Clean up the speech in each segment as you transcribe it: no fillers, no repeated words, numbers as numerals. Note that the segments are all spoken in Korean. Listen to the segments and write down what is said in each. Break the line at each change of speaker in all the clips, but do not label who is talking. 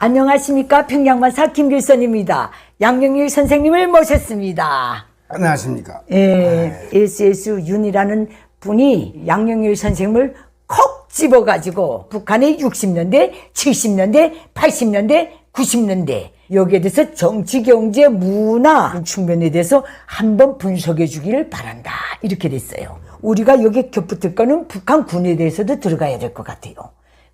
안녕하십니까. 평양만사 김길선입니다. 양영일 선생님을 모셨습니다.
안녕하십니까.
예, SS윤이라는 분이 양영일 선생님을 콕 집어가지고 북한의 60년대, 70년대, 80년대, 90년대 여기에 대해서 정치, 경제, 문화 측면에 대해서 한번 분석해 주기를 바란다. 이렇게 됐어요. 우리가 여기 겹붙을 거는 북한군에 대해서도 들어가야 될 것 같아요.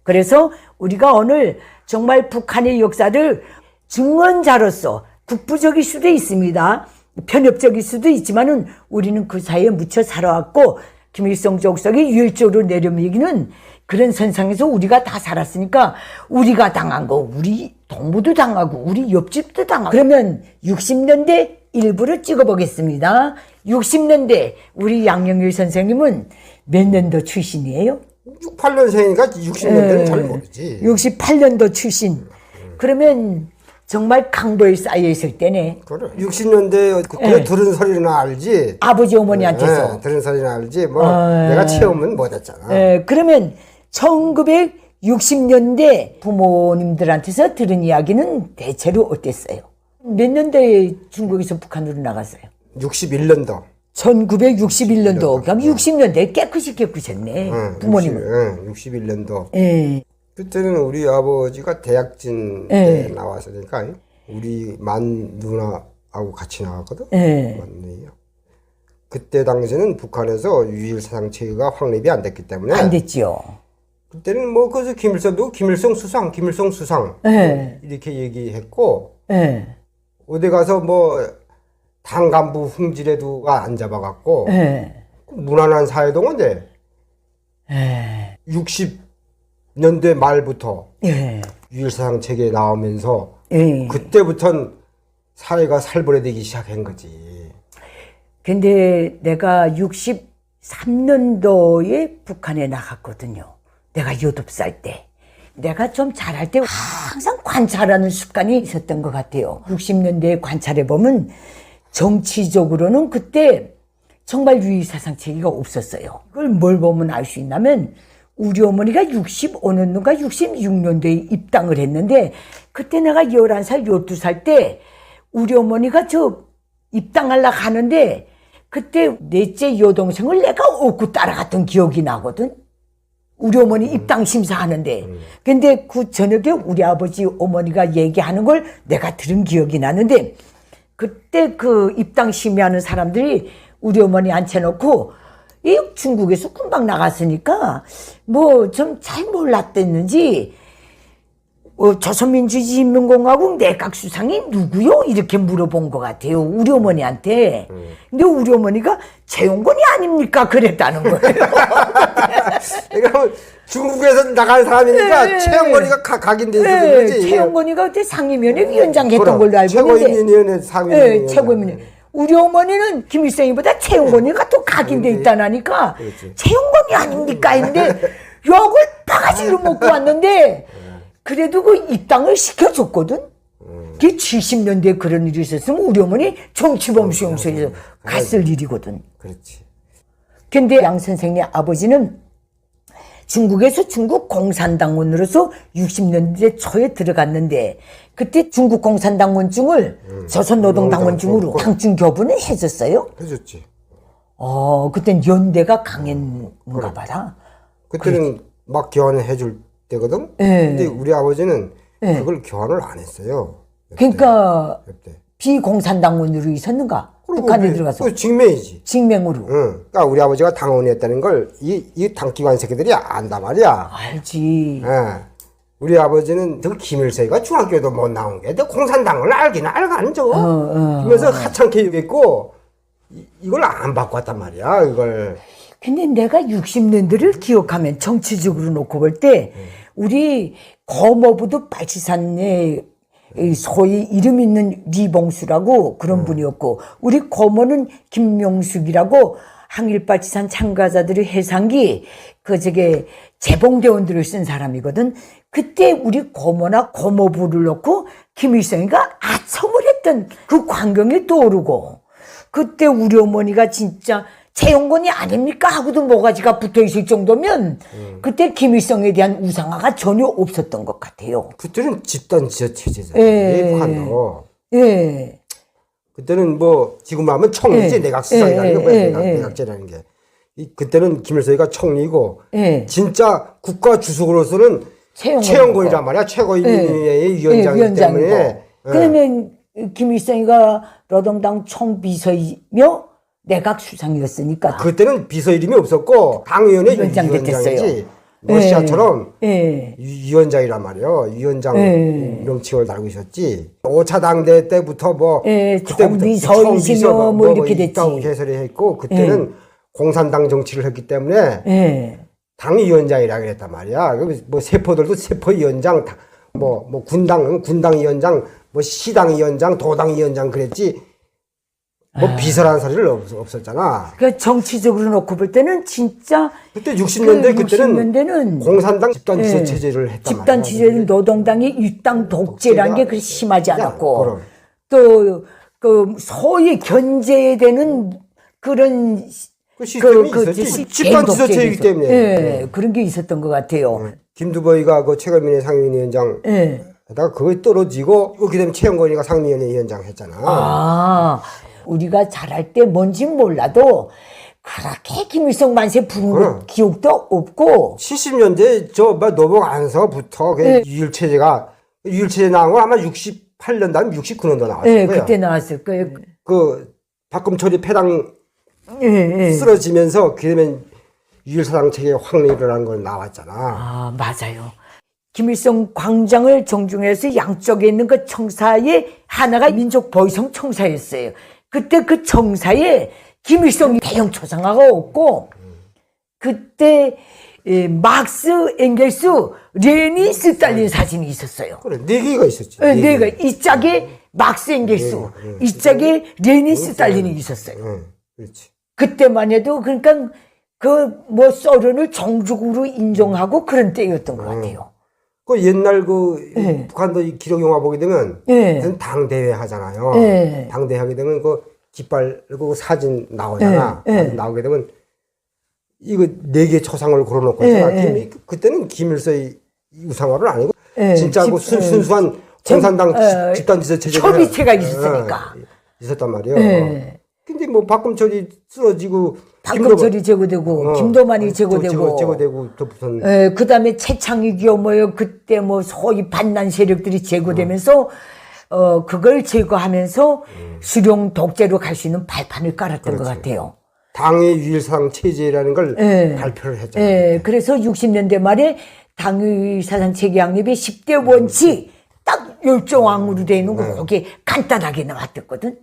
그래서 우리가 오늘 정말 북한의 역사를 증언자로서 국부적일 수도 있습니다. 편협적일 수도 있지만은 우리는 그 사이에 묻혀 살아왔고 김일성 족속이 유일적으로 내려미기는 그런 선상에서 우리가 다 살았으니까 우리가 당한 거 우리 동무도 당하고 우리 옆집도 당하고 그러면 60년대 일부를 찍어보겠습니다. 60년대 우리 양영일 선생님은 몇 년도 출신이에요?
68년생이니까 60년대는 잘 모르지.
68년도 출신. 그러면 정말 강도에 쌓여있을 때네.
그래. 60년대 그때 들은 소리나 알지.
아버지 어머니한테서.
들은 소리나 알지. 뭐 내가 체험은 못했잖아.
그러면 1960년대 부모님들한테서 들은 이야기는 대체로 어땠어요? 몇 년대에 중국에서 북한으로 나갔어요?
61년도.
1961년도. 그럼 60년대 깨끗이 깨끗했네. 부모님은.
61년도.
예.
그때는 우리 아버지가 대학진 때 나왔으니까 우리 만 누나하고 같이 나왔거든. 맞네요. 그때 당시에는 북한에서 유일 사상 체계가 확립이 안 됐기 때문에
안 됐지요.
그때는 뭐 그래서 김일성도 김일성 수상 이렇게 얘기했고 어디 가서 뭐 당 간부 흥지레도가 안 잡아갖고 무난한 사회동인데 60년대 말부터 유일사상 체계 나오면서 그때부터는 사회가 살벌해지기 시작한 거지.
근데 내가 63년도에 북한에 나갔거든요. 내가 8살 때. 내가 좀 잘할 때 항상 관찰하는 습관이 있었던 것 같아요. 60년대에 관찰해보면 정치적으로는 그때 정말 유일사상 체계가 없었어요. 그걸 뭘 보면 알 수 있냐면 우리 어머니가 65년도인가 66년도에 입당을 했는데 그때 내가 11살, 12살 때 우리 어머니가 저 입당하려고 하는데 그때 넷째 여동생을 내가 업고 따라갔던 기억이 나거든. 우리 어머니 입당 심사하는데. 근데 그 저녁에 우리 아버지 어머니가 얘기하는 걸 내가 들은 기억이 나는데 그때 그 입당 심의하는 사람들이 우리 어머니 앉혀놓고 이 중국에서 금방 나갔으니까 뭐 좀 잘 몰랐댔는지 조선민주주의인민공화국 내각수상이 누구요? 이렇게 물어본 것 같아요. 우리 어머니한테. 근데 우리 어머니가 최용건이 아닙니까? 그랬다는 거예요.
그러니까 중국에서 나간 사람이니까 최용건이가 각인돼 있어서 그러지.
최용건이가 그때 상임위원회 했던 걸로 알고 있는데.
최고인민위원회 상임위원회.
최고인민위원회. 우리 어머니는 김일성이보다 최용건이가 또 각인돼 있다나니까 최용건이 아닙니까? 했는데 욕을 바가지로 먹고 왔는데 그래도 그 입당을 시켜줬거든. 그게 70년대에 그런 일이 있었으면 우리 어머니 정치범 수용소에서 갔을 일이거든.
그렇지.
근데 양 선생님 아버지는 중국에서 중국 공산당원으로서 60년대 초에 들어갔는데 그때 중국 공산당원증을 조선노동당원증으로 당증 교부는 해줬어요?
해줬지.
그땐 연대가 강했는가 봐라.
그때는 막 교환해줄 때거든. 근데 우리 아버지는 그걸 교환을 안 했어요.
그러니까
그때.
비공산당원으로 있었는가? 북한에 들어가서.
직맹이지.
직맹으로.
그러니까 우리 아버지가 당원이었다는 걸 이 당기관 새끼들이 안단 말이야.
알지.
우리 아버지는 그 김일성이가 중학교도 못 나온 게 공산당을 알긴 알간죠. 그러면서 하찮게 얘기했고 이걸 안 바꿨단 말이야. 이걸.
근데 내가 60년대를 기억하면 정치적으로 놓고 볼 때 우리 고모부도 빨치산에 소위 이름 있는 리봉수라고 그런 분이었고 우리 고모는 김명숙이라고 항일빨치산 참가자들의 해상기 저게 재봉대원들을 쓴 사람이거든. 그때 우리 고모나 고모부를 놓고 김일성이가 아첨을 했던 그 광경이 떠오르고 그때 우리 어머니가 진짜 채용권이 아닙니까 하고도 모가지가 붙어있을 정도면 그때 김일성에 대한 우상화가 전혀 없었던 것 같아요.
그때는 집단 지어 체제잖아요. 북한도.
예.
그때는 뭐 지금 하면 총리지 내각 수상이라는 게 뭐야 내각제라는 게. 그때는 김일성이가 총리고 진짜 국가 주석으로서는 채용권이란 말이야. 최고위원회의 위원장이기 때문에.
그러면 김일성이가 노동당 총비서이며 내각 수상이었으니까.
그때는 비서 이름이 없었고 당위원회 위원장이지. 러시아처럼 위원장이란 말이에요. 위원장 명칭을 달고 있었지. 5차 당대 때부터 뭐 그때부터
총비서이시며 뭐 이렇게 됐지.
개설이 했고 그때는 공산당 정치를 했기 때문에 당위원장이라고 그랬단 말이야. 뭐 세포들도 세포위원장, 뭐 군당위원장, 뭐 시당위원장, 도당위원장 그랬지. 뭐 비서라는 소리를 없었잖아.
그러니까 정치적으로 놓고 볼 때는 진짜
그때 60년대 그때는
60년대는
공산당 집단 지서 체제를 했단 말이야.
집단 지서는 노동당이 일당 독재라는 게 그렇게 심하지 않았고
그럼.
또 그 소위 견제되는 그런
그 시스템이 있었지. 집단 지서 체제이기 때문에.
그런 게 있었던 것 같아요.
김두보이가 그 최고위원회 상임위원장 에다가 그거에 떨어지고 그렇게 되면 최영건이가 상임위원회 위원장 했잖아.
우리가 잘할 때 뭔지 몰라도 그렇게 김일성 만세 부른 기억도 없고
70년대 넘어가면서부터 유일체제 나온 건 아마 68년도 아니면 69년도 나왔을 거예요.
그때 나왔을 거예요.
그 박금철이 패당 쓰러지면서 그러면 유일사당 체계 확립을 한 걸 나왔잖아.
맞아요. 김일성 광장을 정중해서 양쪽에 있는 그 청사의 하나가 민족보위성 청사였어요. 그때 그 청사에 김일성 대형 초상화가 없고 그때 막스, 엥겔스, 레닌, 스탈린 사진이 있었어요.
그래, 네 개가 있었지.
네 개. 이 짝에 막스, 엥겔스, 이 짝에 레닌, 스탈린이 있었어요.
그렇지.
그때만 해도 그러니까 그 뭐 소련을 정적으로 인정하고 그런 때였던 것 같아요.
그 옛날 북한도 기록 영화 보게 되면 당대회 하잖아요. 당대회 하게 되면 그 깃발 그 사진 나오잖아. 나오게 되면 이거 4개 초상을 걸어놓고 있잖아. 그때는 김일성의 우상화를 아니고 진짜 그 순수한 공산당 집단 지서 체제가
협의체가 있었으니까
있었단 말이에요. 근데 뭐 박금철이 쓰러지고
박금철이 제거되고 김도만이 제거되고
또 무슨
그다음에 최창익이요 뭐요 그때 뭐 소위 반난 세력들이 제거되면서 그걸 제거하면서 수령 독재로 갈 수 있는 발판을 깔았던 것 같아요.
당의 유일사상 체제라는 걸 발표를 했잖아요.
그래서 60년대 말에 당의사상 체계 확립의 10대 원칙 딱 열정왕으로 되어 있는 거 거기에 간단하게 나왔었거든.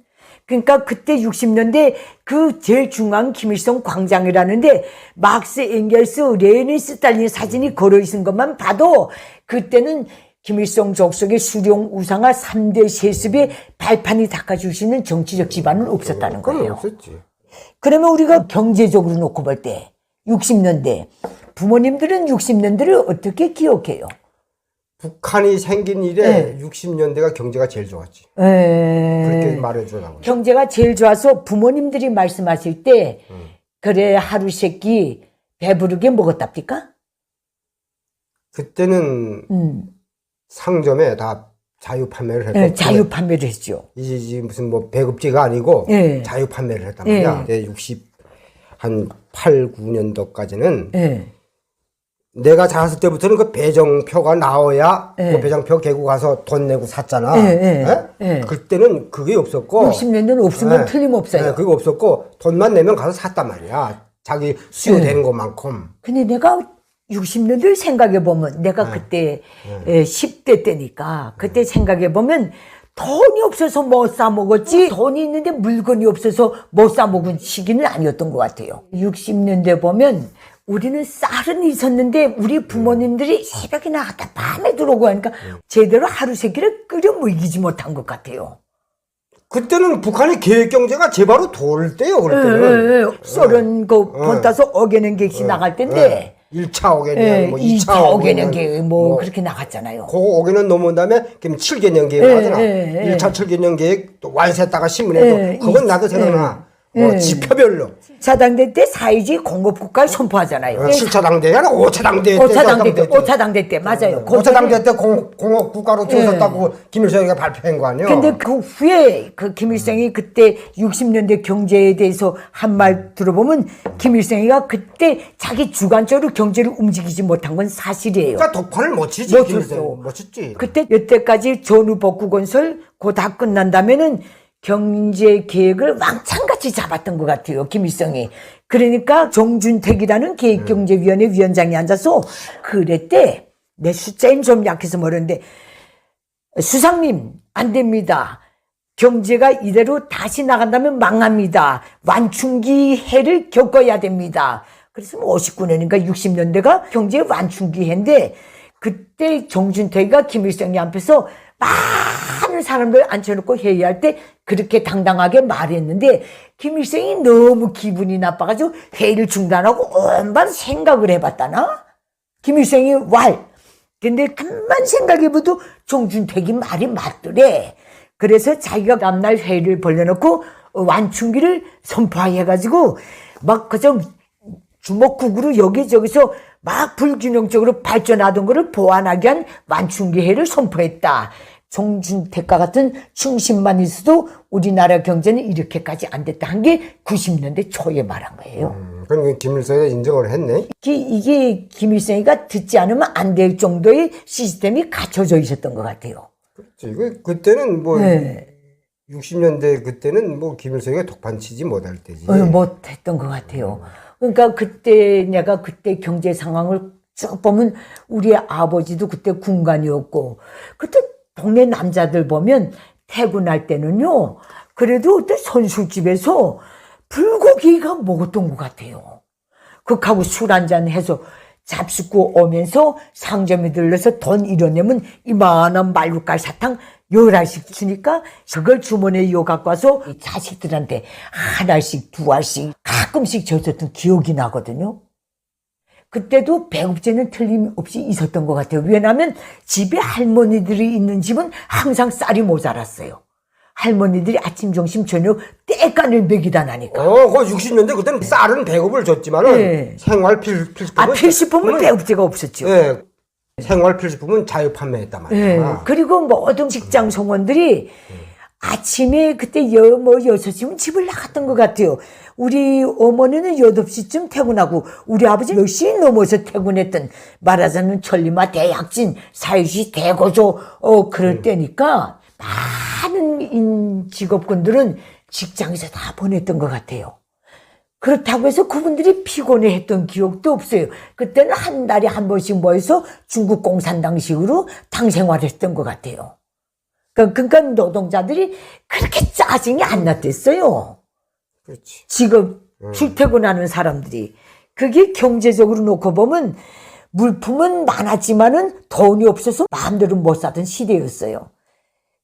그러니까 그때 60년대 그 제일 중앙 김일성 광장이라는데 막스, 엥겔스, 레닌, 스탈린 사진이 걸어 있는 것만 봐도 그때는 김일성 족속의 수령 우상화 3대 세습의 발판이 닦아줄 수 있는 정치적 기반은 없었다는 거예요.
없었지.
그러면 우리가 경제적으로 놓고 볼 때 60년대 부모님들은 60년대를 어떻게 기억해요?
북한이 생긴 이래 60년대가 경제가 제일 좋았지. 그렇게 말해주라고.
경제가 제일 좋아서 부모님들이 말씀하실 때 그래 하루 세끼 배부르게 먹었답니까?
그때는 상점에 다 자유 판매를 했고
자유 판매를 했죠.
이제 무슨 뭐 배급제가 아니고 자유 판매를 했단 말이야. 8, 9년도까지는 내가 자랐을 때부터는 그 배정표가 나와야 그 배정표 개고 가서 돈 내고 샀잖아. 그때는 그게 없었고
60년대는 없은 건 틀림없어요.
그게 없었고 돈만 내면 가서 샀단 말이야. 자기 수요되는 것만큼.
근데 내가 60년대를 생각해보면 내가 그때 10대 때니까 그때 생각해보면 돈이 없어서 못 사 먹었지 돈이 있는데 물건이 없어서 못 사 먹은 시기는 아니었던 것 같아요. 60년대 보면 우리는 쌀은 있었는데 우리 부모님들이 새벽에 나갔다 밤에 들어오고 하니까 제대로 하루 세끼를 끓여 먹이지 못한 것 같아요.
그때는 북한의 계획경제가 제바로 돌 때요. 그럴 때는.
소련 그 본따서 어게는 객시 나갈 때인데
1차 어게는 뭐 2차
어게는 객뭐 그렇게 나갔잖아요.
그 어게는 넘은 다음에 그럼 7개년 계획 하잖아. 1차 7개년 계획 또 완수했다가 신문에 또 그건 나도 생각나. 뭐 지표별로
7차 당대 때 사회주의 공급국가를 선포하잖아요.
7차 당대가 아니라 5차 당대 때
5차 당대 때 맞아요.
5차 당대 때 공업국가로 들어섰다고 김일성이가 발표한 거 아니에요?
근데 그 후에 그 김일성이 그때 60년대 경제에 대해서 한 말 들어보면 김일성이가 그때 자기 주관적으로 경제를 움직이지 못한 건 사실이에요.
그러니까 독판을 못 치지.
못
김일성이.
쳤죠.
못 쳤지.
그때 여태까지 전후복구 건설 그거 다 끝난다면은 경제 계획을 왕창같이 잡았던 것 같아요. 김일성이. 그러니까 정준택이라는 계획경제위원회 위원장이 앉아서 그랬대. 내 숫자는 좀 약해서 모르는데 수상님 안 됩니다. 경제가 이대로 다시 나간다면 망합니다. 완충기 해를 겪어야 됩니다. 그래서 59년인가 60년대가 경제 완충기 해인데 그때 정준택이가 김일성이 앞에서 많은 사람들 앉혀놓고 회의할 때 그렇게 당당하게 말했는데 김일성이 너무 기분이 나빠가지고 회의를 중단하고 온반 생각을 해봤다나? 김일성이 근데 가만 생각해봐도 정준택이 말이 맞더래. 그래서 자기가 다음날 회의를 벌려놓고 완충기를 선포해가지고 막 그저 주먹국으로 여기저기서 막 불균형적으로 발전하던 거를 보완하기 위한 완충기회를 선포했다. 정준택과 같은 충신만 있어도 우리나라 경제는 이렇게까지 안 됐다 한 게 90년대 초에 말한 거예요.
그러니까 김일성이 인정을 했네.
이게 김일성이가 듣지 않으면 안 될 정도의 시스템이 갖춰져 있었던 것 같아요.
그렇지. 그때는 뭐 60년대 그때는 뭐 김일성이가 독판 치지 못할 때지.
못했던 것 같아요. 그러니까 그때 내가 그때 경제 상황을 쭉 보면 우리 아버지도 그때 군관이었고 그때 동네 남자들 보면 퇴근할 때는요 그래도 그때 선술집에서 불고기가 먹었던 것 같아요. 그하고 술 한잔 해서 잡숫고 오면서 상점에 들러서 돈 잃어내면 이만한 말국갈 사탕 11알씩 주니까 그걸 주머니에 갖고 와서 자식들한테 하나씩 두 알씩 가끔씩 줬었던 기억이 나거든요. 그때도 배급제는 틀림없이 있었던 것 같아요. 왜냐하면 집에 할머니들이 있는 집은 항상 쌀이 모자랐어요. 할머니들이 아침, 점심, 저녁 떼간을 먹이다 나니까.
그 60년대 그때는 쌀은 배급을 줬지만은 생활 필수품은
필수품은 배급제가 없었죠.
네. 생활 필수품은 자유 판매했단 말이야.
그리고 모든 직장 성원들이 아침에 그때 6시면 집을 나갔던 것 같아요. 우리 어머니는 8시쯤 퇴근하고 우리 아버지 10시 넘어서 퇴근했던 말하자면 천리마 대약진, 사유시 대고조 그럴 때니까 많은 직업군들은 직장에서 다 보냈던 것 같아요. 그렇다고 해서 그분들이 피곤해했던 기억도 없어요. 그때는 한 달에 한 번씩 모여서 중국 공산당식으로 당 생활했던 것 같아요. 그러니까 노동자들이 그렇게 짜증이 안 났댔어요.
그렇지.
직업 출퇴근하는 사람들이. 그게 경제적으로 놓고 보면 물품은 많았지만은 돈이 없어서 마음대로 못 사던 시대였어요.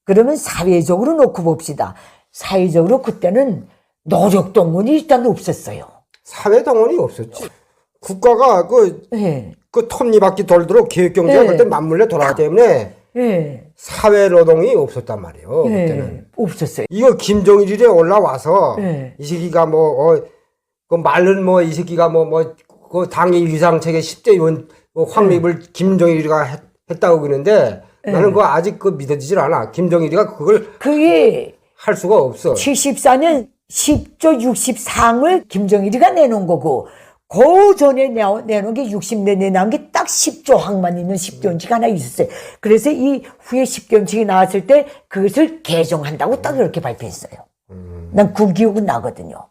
그러면 사회적으로 놓고 봅시다. 사회적으로 그때는 노력동원이 일단 없었어요.
사회동원이 없었지. 국가가 그 톱니바퀴 돌도록 기획경제가 그때 맞물려 돌아가기 때문에 사회노동이 없었단 말이에요. 그때는.
없었어요.
이거 김정일이 올라와서 이 새끼가 그 말은 이 새끼가 그 당의 위상체계 10대 의원 확립을 김정일이가 했다고 그러는데 나는 그거 아직 믿어지질 않아. 김정일이가 그게 할 수가 없어.
74년 10조 64항을 김정일이가 내놓은 거고 그 전에 내놓은 게 60년에 나온 게 딱 10조항만 있는 10조원칙이 하나 있었어요. 그래서 이 후에 10조원칙이 나왔을 때 그것을 개정한다고 딱 이렇게 발표했어요. 난 그 기억은 나거든요.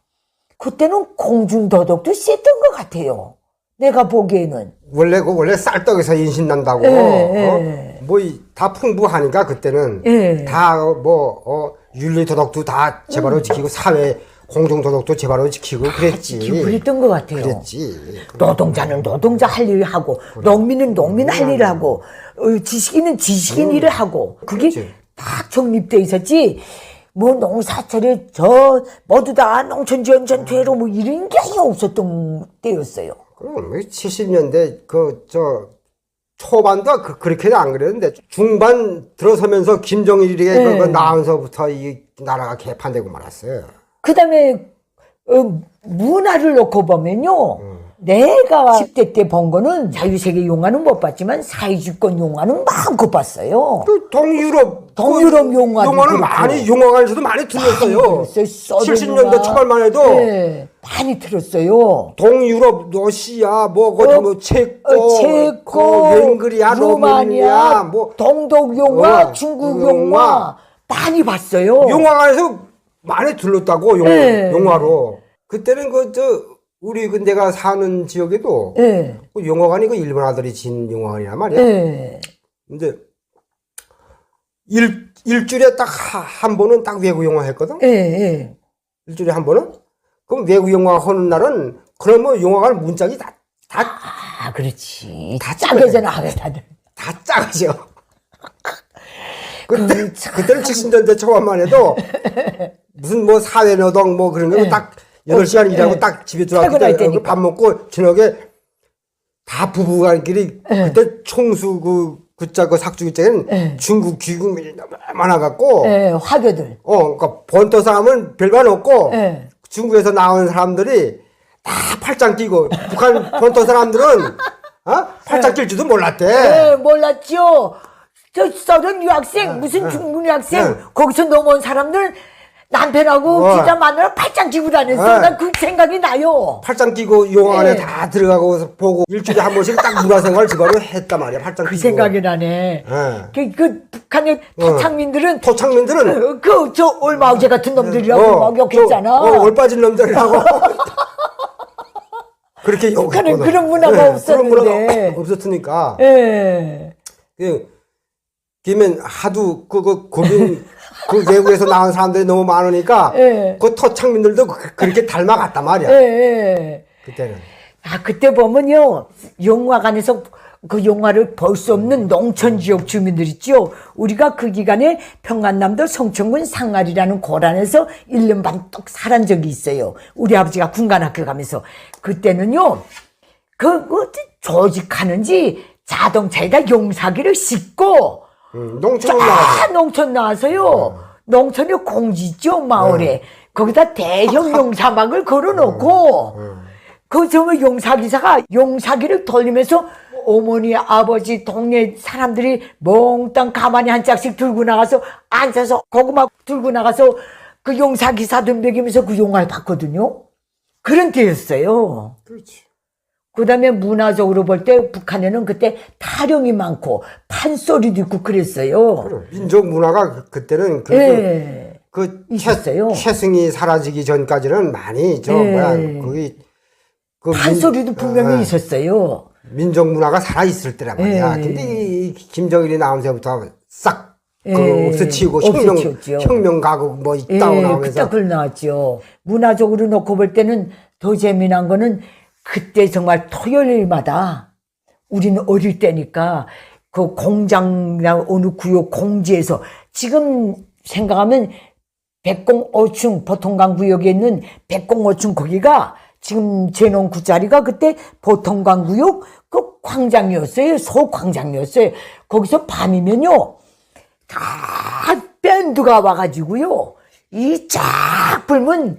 그때는 공중도덕도 셌던 것 같아요. 내가 보기에는.
원래 쌀떡에서 인신 난다고. 다 풍부하니까 그때는 다 윤리도덕도 다 제바로 지키고 사회 공중도덕도 제바로 지키고 그랬지.
그랬던 것 같아요.
그랬지.
노동자는 노동자 할 일을 하고 농민은 농민 할 일을 하고 지식인은 지식인 일을 하고 그게
그렇지.
딱 정립돼 있었지. 농사철에 모두 다 농촌지원전투회로 이런 게 아예 없었던 때였어요.
그럼 70년대 초반도 그렇게는 안 그랬는데 중반 들어서면서 김정일이 나오면서부터 이 나라가 개판되고 말았어요.
그 다음에 문화를 놓고 보면요. 내가 10대 때 본 거는 자유세계 용화는 못 봤지만 사회주권 용화는 마음껏 봤어요.
그 동유럽
용화도
영화는 많이 영화관에서도 많이 들렸어요. 70년대 초반만 해도
네, 많이 들었어요.
동유럽, 러시아, 뭐 체코, 웬그리아,
루마니아,
뭐
동독 용화, 중국 용화 많이 봤어요.
영화관에서 많이 들렸다고 영화로. 그때는 우리 내가 사는 지역에도 그 영화관이 그 일본 아들이 진 영화관이란 말이야. 근데 일주일에 딱 한 번은 딱 외국 영화 했거든. 일주일에 한 번은. 그럼 외국 영화 하는 날은 그러면 영화관 문짝이 다
그렇지.
다
짜게잖아, 다들.
다 작아져. 그때는 70년대 초반만 해도 무슨 뭐 사회노동 뭐 그런 거 딱 8시간 일하고 딱 집에 들어왔을 때 밥 먹고 저녁에 다 부부간끼리 그때 총수 그 삭주기 때는 중국 귀국민이 너무 많아갖고
화교들.
그러니까 본토 사람은 별반 없고 중국에서 나온 사람들이 다 팔짱 끼고 북한 본토 사람들은 팔짱 낄 줄도 몰랐대.
몰랐죠. 저 서른 유학생 무슨 중국 유학생 거기서 넘어온 사람들 남편하고 기자 마누라 팔짱 끼고 다녔어. 난 그 생각이 나요.
팔짱 끼고 영화관에 다 들어가고 보고 일주일에 한 번씩 딱 문화생활 집안으로 했단 말이야. 팔짱 끼고.
그 생각이 나네. 그 북한의 토착민들은 저 올마우제 같은 놈들이라고 막 욕했잖아.
올빠진 놈들이라고. 그렇게 욕했거든.
북한은 그런 문화가 없었는데.
그런 문화가 없었으니까. 그러면 하도 고민 그 외국에서 나온 사람들이 너무 많으니까 그 토착민들도 그렇게 닮아갔단 말이야. 그때는.
그때 보면요 영화관에서 그 영화를 볼 수 없는 농촌 지역 주민들 있죠. 우리가 그 기간에 평안남도 성천군 상알이라는 고란에서 1년 반 뚝 살한 적이 있어요. 우리 아버지가 군관학교 가면서 그때는요 조직하는지 자동차에다 용사기를 싣고 농촌 나와서요. 농촌에 공지 있죠, 마을에. 거기다 대형 용사막을 걸어놓고, 정말 용사기사가 용사기를 돌리면서 어머니, 아버지, 동네 사람들이 몽땅 가만히 한 짝씩 들고 나가서 앉아서 고구마 들고 나가서 그 용사기사들 먹이면서 그 영화를 봤거든요. 그런 때였어요.
그렇지.
그 다음에 문화적으로 볼 때 북한에는 그때 타령이 많고 판소리도 있고 그랬어요.
그래. 민족 문화가 그때는
있었어요.
태승이 사라지기 전까지는 많이 거기
판소리도 분명히 있었어요.
민족 문화가 살아 있을 때란 말이야. 근데 이 김정일이 나오면서부터 싹 없어치우고 혁명 가고 뭐 있다고 나오면서
그때 나왔죠. 문화적으로 놓고 볼 때는 더 재미난 거는 그때 정말 토요일마다 우리는 어릴 때니까 그 공장이나 어느 구역 공지에서 지금 생각하면 백공오층 보통강 구역에 있는 백공오층 거기가 지금 제놓은 그 자리가 그때 보통강 구역 그 광장이었어요. 소광장이었어요. 거기서 밤이면요 다 밴드가 와가지고요 이 쫙 불면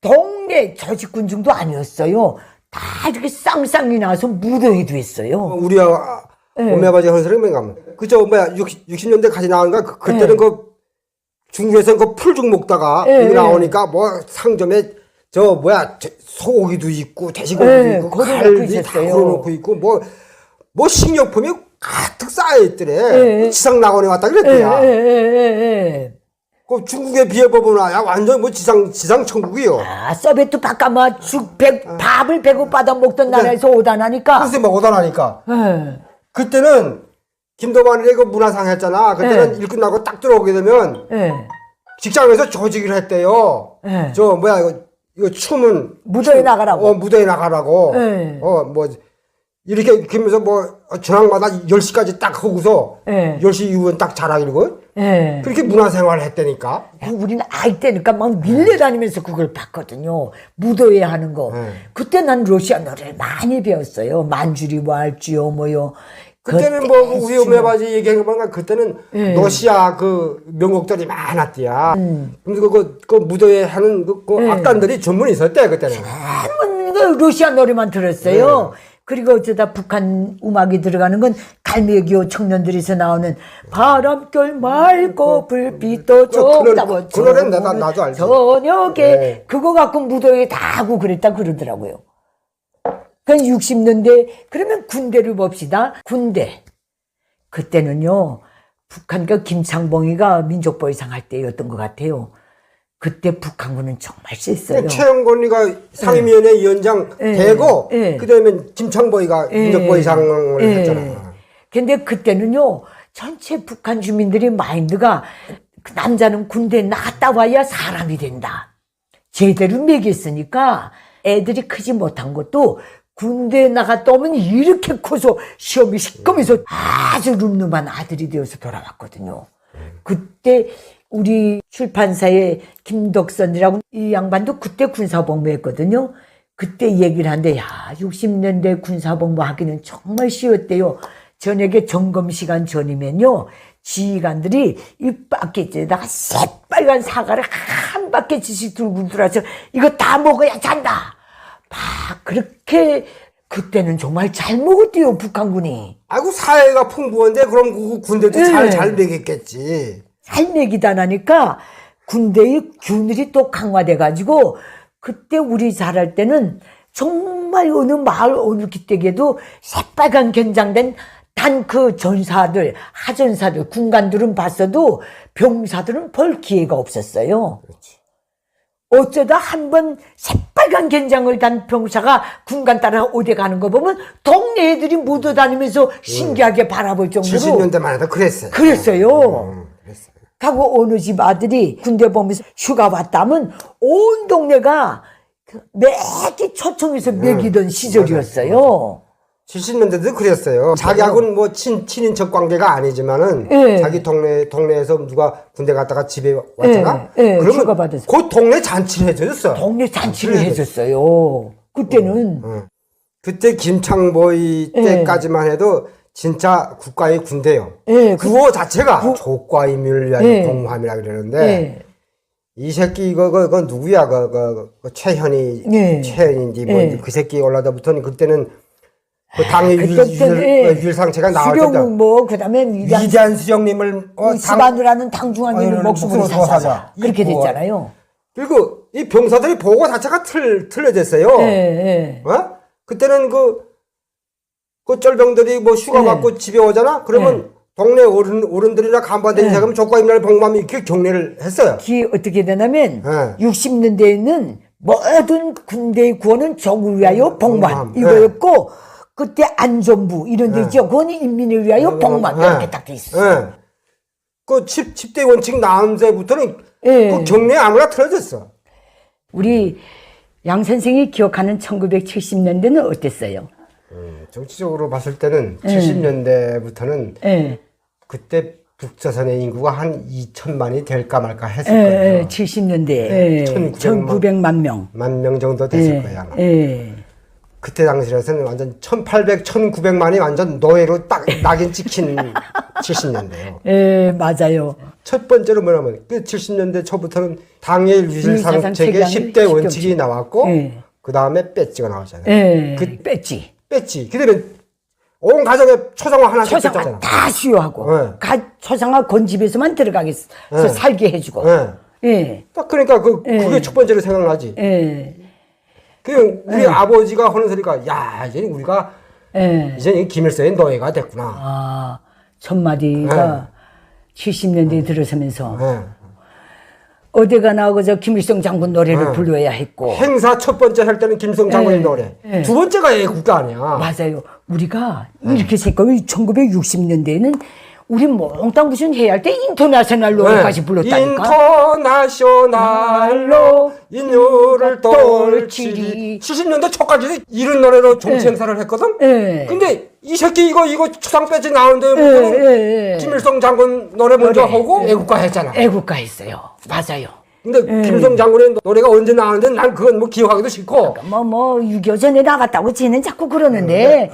동네 조직군중도 아니었어요. 다 이렇게 쌍쌍이 나와서 무더기도 했어요.
우리 어머니 아버지 하는 사람이 가면 60년대 같이 나오니까 그때는 중국에서 풀죽 먹다가 나오니까 뭐 상점에 소고기도 있고 돼지고기도 있고 갈비 다 걸어놓고 있고 뭐 식료품이 가득 쌓여있더래. 지상 낙원에 왔다 그랬대야. 그 중국에 비해 보면 완전 지상 천국이요.
소비에트 바까마 밥을 배고파다 먹던 나라에서 오다나니까.
글쎄 막 오다나니까. 그때는 김도만이 그 문화상 했잖아. 그때는 일 끝나고 딱 들어오게 되면 직장에서 조직을 했대요. 이거 춤은
무대에 나가라고.
무대에 나가라고. 이렇게 그러면서 저녁마다 10시까지 딱 하고서 10시 이후엔 딱 자락이고 그렇게 문화생활을 했다니까.
우리는 아이 때니까 막 밀려다니면서 그걸 봤거든요. 무도회 하는 거. 그때 난 러시아 노래를 많이 배웠어요. 만주리 왈츠요 뭐요.
그때는 뭐 우리 오메바지 얘기한 거 보니까 그때는 러시아 그 명곡들이 많았대야. 근데 그 무도회 하는 그 악단들이 전문이 있었대 그때는.
러시아 노래만 들었어요. 그리고 어쩌다 북한 음악이 들어가는 건 갈매기호 청년들에서 나오는 바람결 맑고 불빛도 좁다고
그 노래는 나도 알지.
저녁에 그거 갖고 무도회 다 하고 그랬다 그러더라고요. 그 60년대 그러면 군대를 봅시다. 군대 그때는요 북한과 김창봉이가 민족보위상 할 때였던 것 같아요. 그때 북한군은 정말 셌어요.
최영건이가 상임위원회 위원장 되고 그다음에 김창보이가 민족보위상을 했잖아.
근데 그때는요 전체 북한 주민들의 마인드가 남자는 군대에 나갔다 와야 사람이 된다. 제대로 먹였으니까 애들이 크지 못한 것도 군대에 나갔다 오면 이렇게 커서 시험이 시꺼면서 아주 름름한 아들이 되어서 돌아왔거든요. 그때 우리 출판사의 김덕선이라고 이 양반도 그때 군사복무했거든요. 그때 얘기를 하는데 야 60년대 군사복무 하기는 정말 쉬웠대요. 저녁에 점검시간 전이면요 지휘관들이 이 바켓에다가 새빨간 사과를 한 바켓씩 들고 들어와서 이거 다 먹어야 잔다. 막 그렇게 그때는 정말 잘 먹었대요 북한군이.
아이고 사회가 풍부한데 그럼 그 군대도 잘 먹였겠지.
잘 먹이다 나니까 군대의 균일이 또 강화돼 가지고 그때 우리 잘할 때는 정말 어느 마을 어느 기댁에도 새빨간 견장된 단 그 전사들 하전사들 군관들은 봤어도 병사들은 볼 기회가 없었어요.
그렇지.
어쩌다 한번 새빨간 견장을 단 병사가 군관 따라 어디 가는 거 보면 동네 애들이 모두 다니면서 신기하게 바라볼 정도로
70년대만 해도 그랬어요.
그랬어요. 하고 어느 집 아들이 군대 보면서 휴가 왔다면 온 동네가 매기 초청해서 먹이던 시절이었어요.
70년대도 그랬어요. 자기하고는 뭐 친인척 관계가 아니지만은 자기 동네에서 누가 군대 갔다가 집에 왔잖아. 그러면
휴가 받아서
그 동네 잔치를 해줬어.
동네 잔치를 해줬어요. 그때는
그때 김창보이 때까지만 해도 진짜 국가의 군대요. 그거 자체가 조과임을 위한 공함이라 그러는데 이 새끼 그거 누구야? 그 최현인지 뭐 그 새끼 올라다부터는 그때는 그 당의 유일상체가 나왔거든.
수령 뭐 그다음에
위대한 수령님을
수반이라는 당중앙님을 목숨으로 사자 그렇게 됐잖아요.
그리고 이 병사들이 보고 자체가 틀려졌어요. 어? 그때는 그 쩔병들이 뭐 휴가 받고 집에 오잖아? 그러면 동네 어른들이나 간부한테 인사하면 조과임날 복마미 이렇게 격려를 했어요.
그게 어떻게 되냐면 60년대에는 모든 군대의 구호는 적을 위하여 복만 이거였고 그때 안전부 이런 데 있죠. 그건 인민을 위하여 복만 이렇게 딱 돼 있었어요.
그 10대 원칙 나온 데부터는 그 격려에 아무나 틀어졌어.
우리 양 선생이 기억하는 1970년대는 어땠어요?
정치적으로 봤을 때는 70년대부터는 그때 북조선의 인구가 한 2천만이 될까 말까 했을 거예요.
70년대 1900만 명.
만 명 정도 됐을 거예요. 아마. 그때 당시로서는 완전 1800, 1900만이 완전 노예로 딱 낙인 찍힌 70년대예요.
맞아요.
첫 번째로 뭐냐면 그 70년대 초부터는 당의 유일상책의 10대 원칙이 나왔고 그 다음에 배지가 나왔잖아요.
그 배지.
그때는 온 가정에 초상화 하나씩
초상화
줬잖아.
다 수여하고 초상화 건집에서만 들어가겠어 살게 해주고.
딱 그러니까 그게 첫 번째로 생각나지. 그 우리 아버지가 하는 소리가 야 이제 우리가 이제 김일성의 노예가 됐구나.
첫 마디가 70년대에 들어서면서 어디 가나 그저 김일성 장군 노래를 불러야 했고
행사 첫 번째 할 때는 김일성 장군의 노래 두 번째가 애국가 아니야. 맞아요.
우리가 이렇게 생각하면 1960년대에는 우리 몽땅 무슨 해야 할 때 인터내셔널 노래까지 불렀다니까.
인터내셔널로 인류를 떨치리. 70년대 초까지도 이런 노래로 정치 행사를 했거든. 근데 이 새끼 이거 초상 배지 나오는데 김일성 장군 노래 먼저 하고 애국가 했잖아.
애국가 했어요. 맞아요.
근데 김일성 장군의 노래가 언제 나왔는데 난 그건 뭐 기억하기도 싫고.
6.25 전에 나갔다고 쟤는 자꾸 그러는데.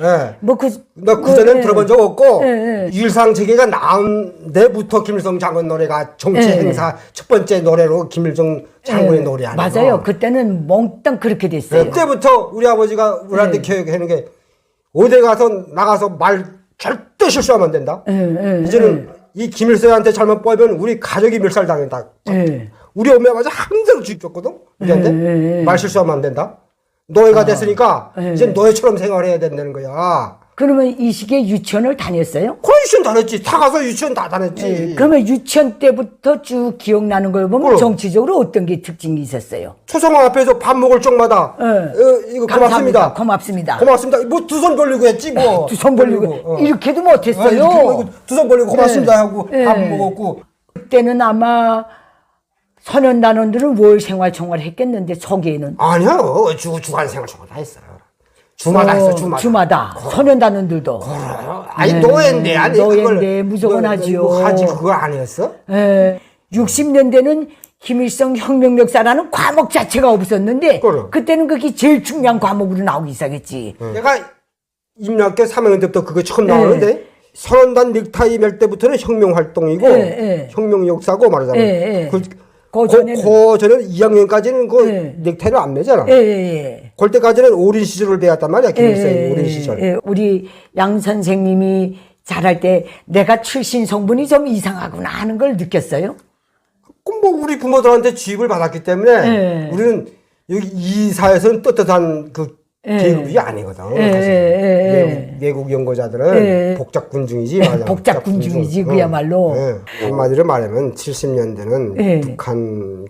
나 그전엔 들어본 적 없고, 유일상 체계가 나온 데부터 김일성 장군 노래가 정치 행사 첫 번째 노래로 김일성 장군의 노래 아니야.
맞아요. 그때는 몽땅 그렇게 됐어요.
그때부터 우리 아버지가 우리한테 교육하는 게, 어디 가서 나가서 말 절대 실수하면 안 된다. 이제는 이 김일성한테 잘못 보이면 우리 가족이 멸살당한다. 우리 엄마 아버지 항상 죽였거든. 우리한테 말 실수하면 안 된다. 노예가 됐으니까 이제 노예처럼 생활해야 된다는 거야.
그러면 이 시기에 유치원을 다녔어요?
그 유치원 다녔지. 다 가서 유치원 다 다녔지.
그러면 유치원 때부터 쭉 기억나는 걸 보면 정치적으로 어떤 게 특징이 있었어요?
초상화 앞에서 밥 먹을 적마다 이거 고맙습니다.
고맙습니다.
고맙습니다. 뭐 두 손 벌리고 했지 뭐.
두 손 벌리고 이렇게도 못했어요.
두 손 벌리고 고맙습니다 하고 밥 먹었고.
그때는 아마 소년단원들은 월 생활 총활 했겠는데 초기에는
아니요. 주간 생활 총활 다 했어요. 주마다 했어. 주마다.
소년단원들도.
아니 노예인데 아니
노예인데 무조건 하지요.
하지 그거 아니었어?
60년대는 김일성 혁명 역사라는 과목 자체가 없었는데 그때는 그게 제일 중요한 과목으로 나오기 시작했지.
내가 임학교 3학년 때부터 그거 처음 나오는데 선언단 넥타이 멜 때부터는 혁명 활동이고 혁명 역사고 말하자면 그 전에는 2학년까지는 그 넥타이를 안 매잖아. 그럴 때까지는 어린 시절을 배웠단 말이야. 김일성이 어린 시절.
우리 양 선생님이 자랄 때 내가 출신 성분이 좀 이상하구나 하는 걸 느꼈어요?
뭐 우리 부모들한테 주입을 받았기 때문에 우리는 여기 이 사회에서는 떳떳한 그 계급이 아니거든. 외국 연구자들은 복작군중이지. 맞아.
복작군중이지 그야말로.
한마디로 말하면 70년대는 북한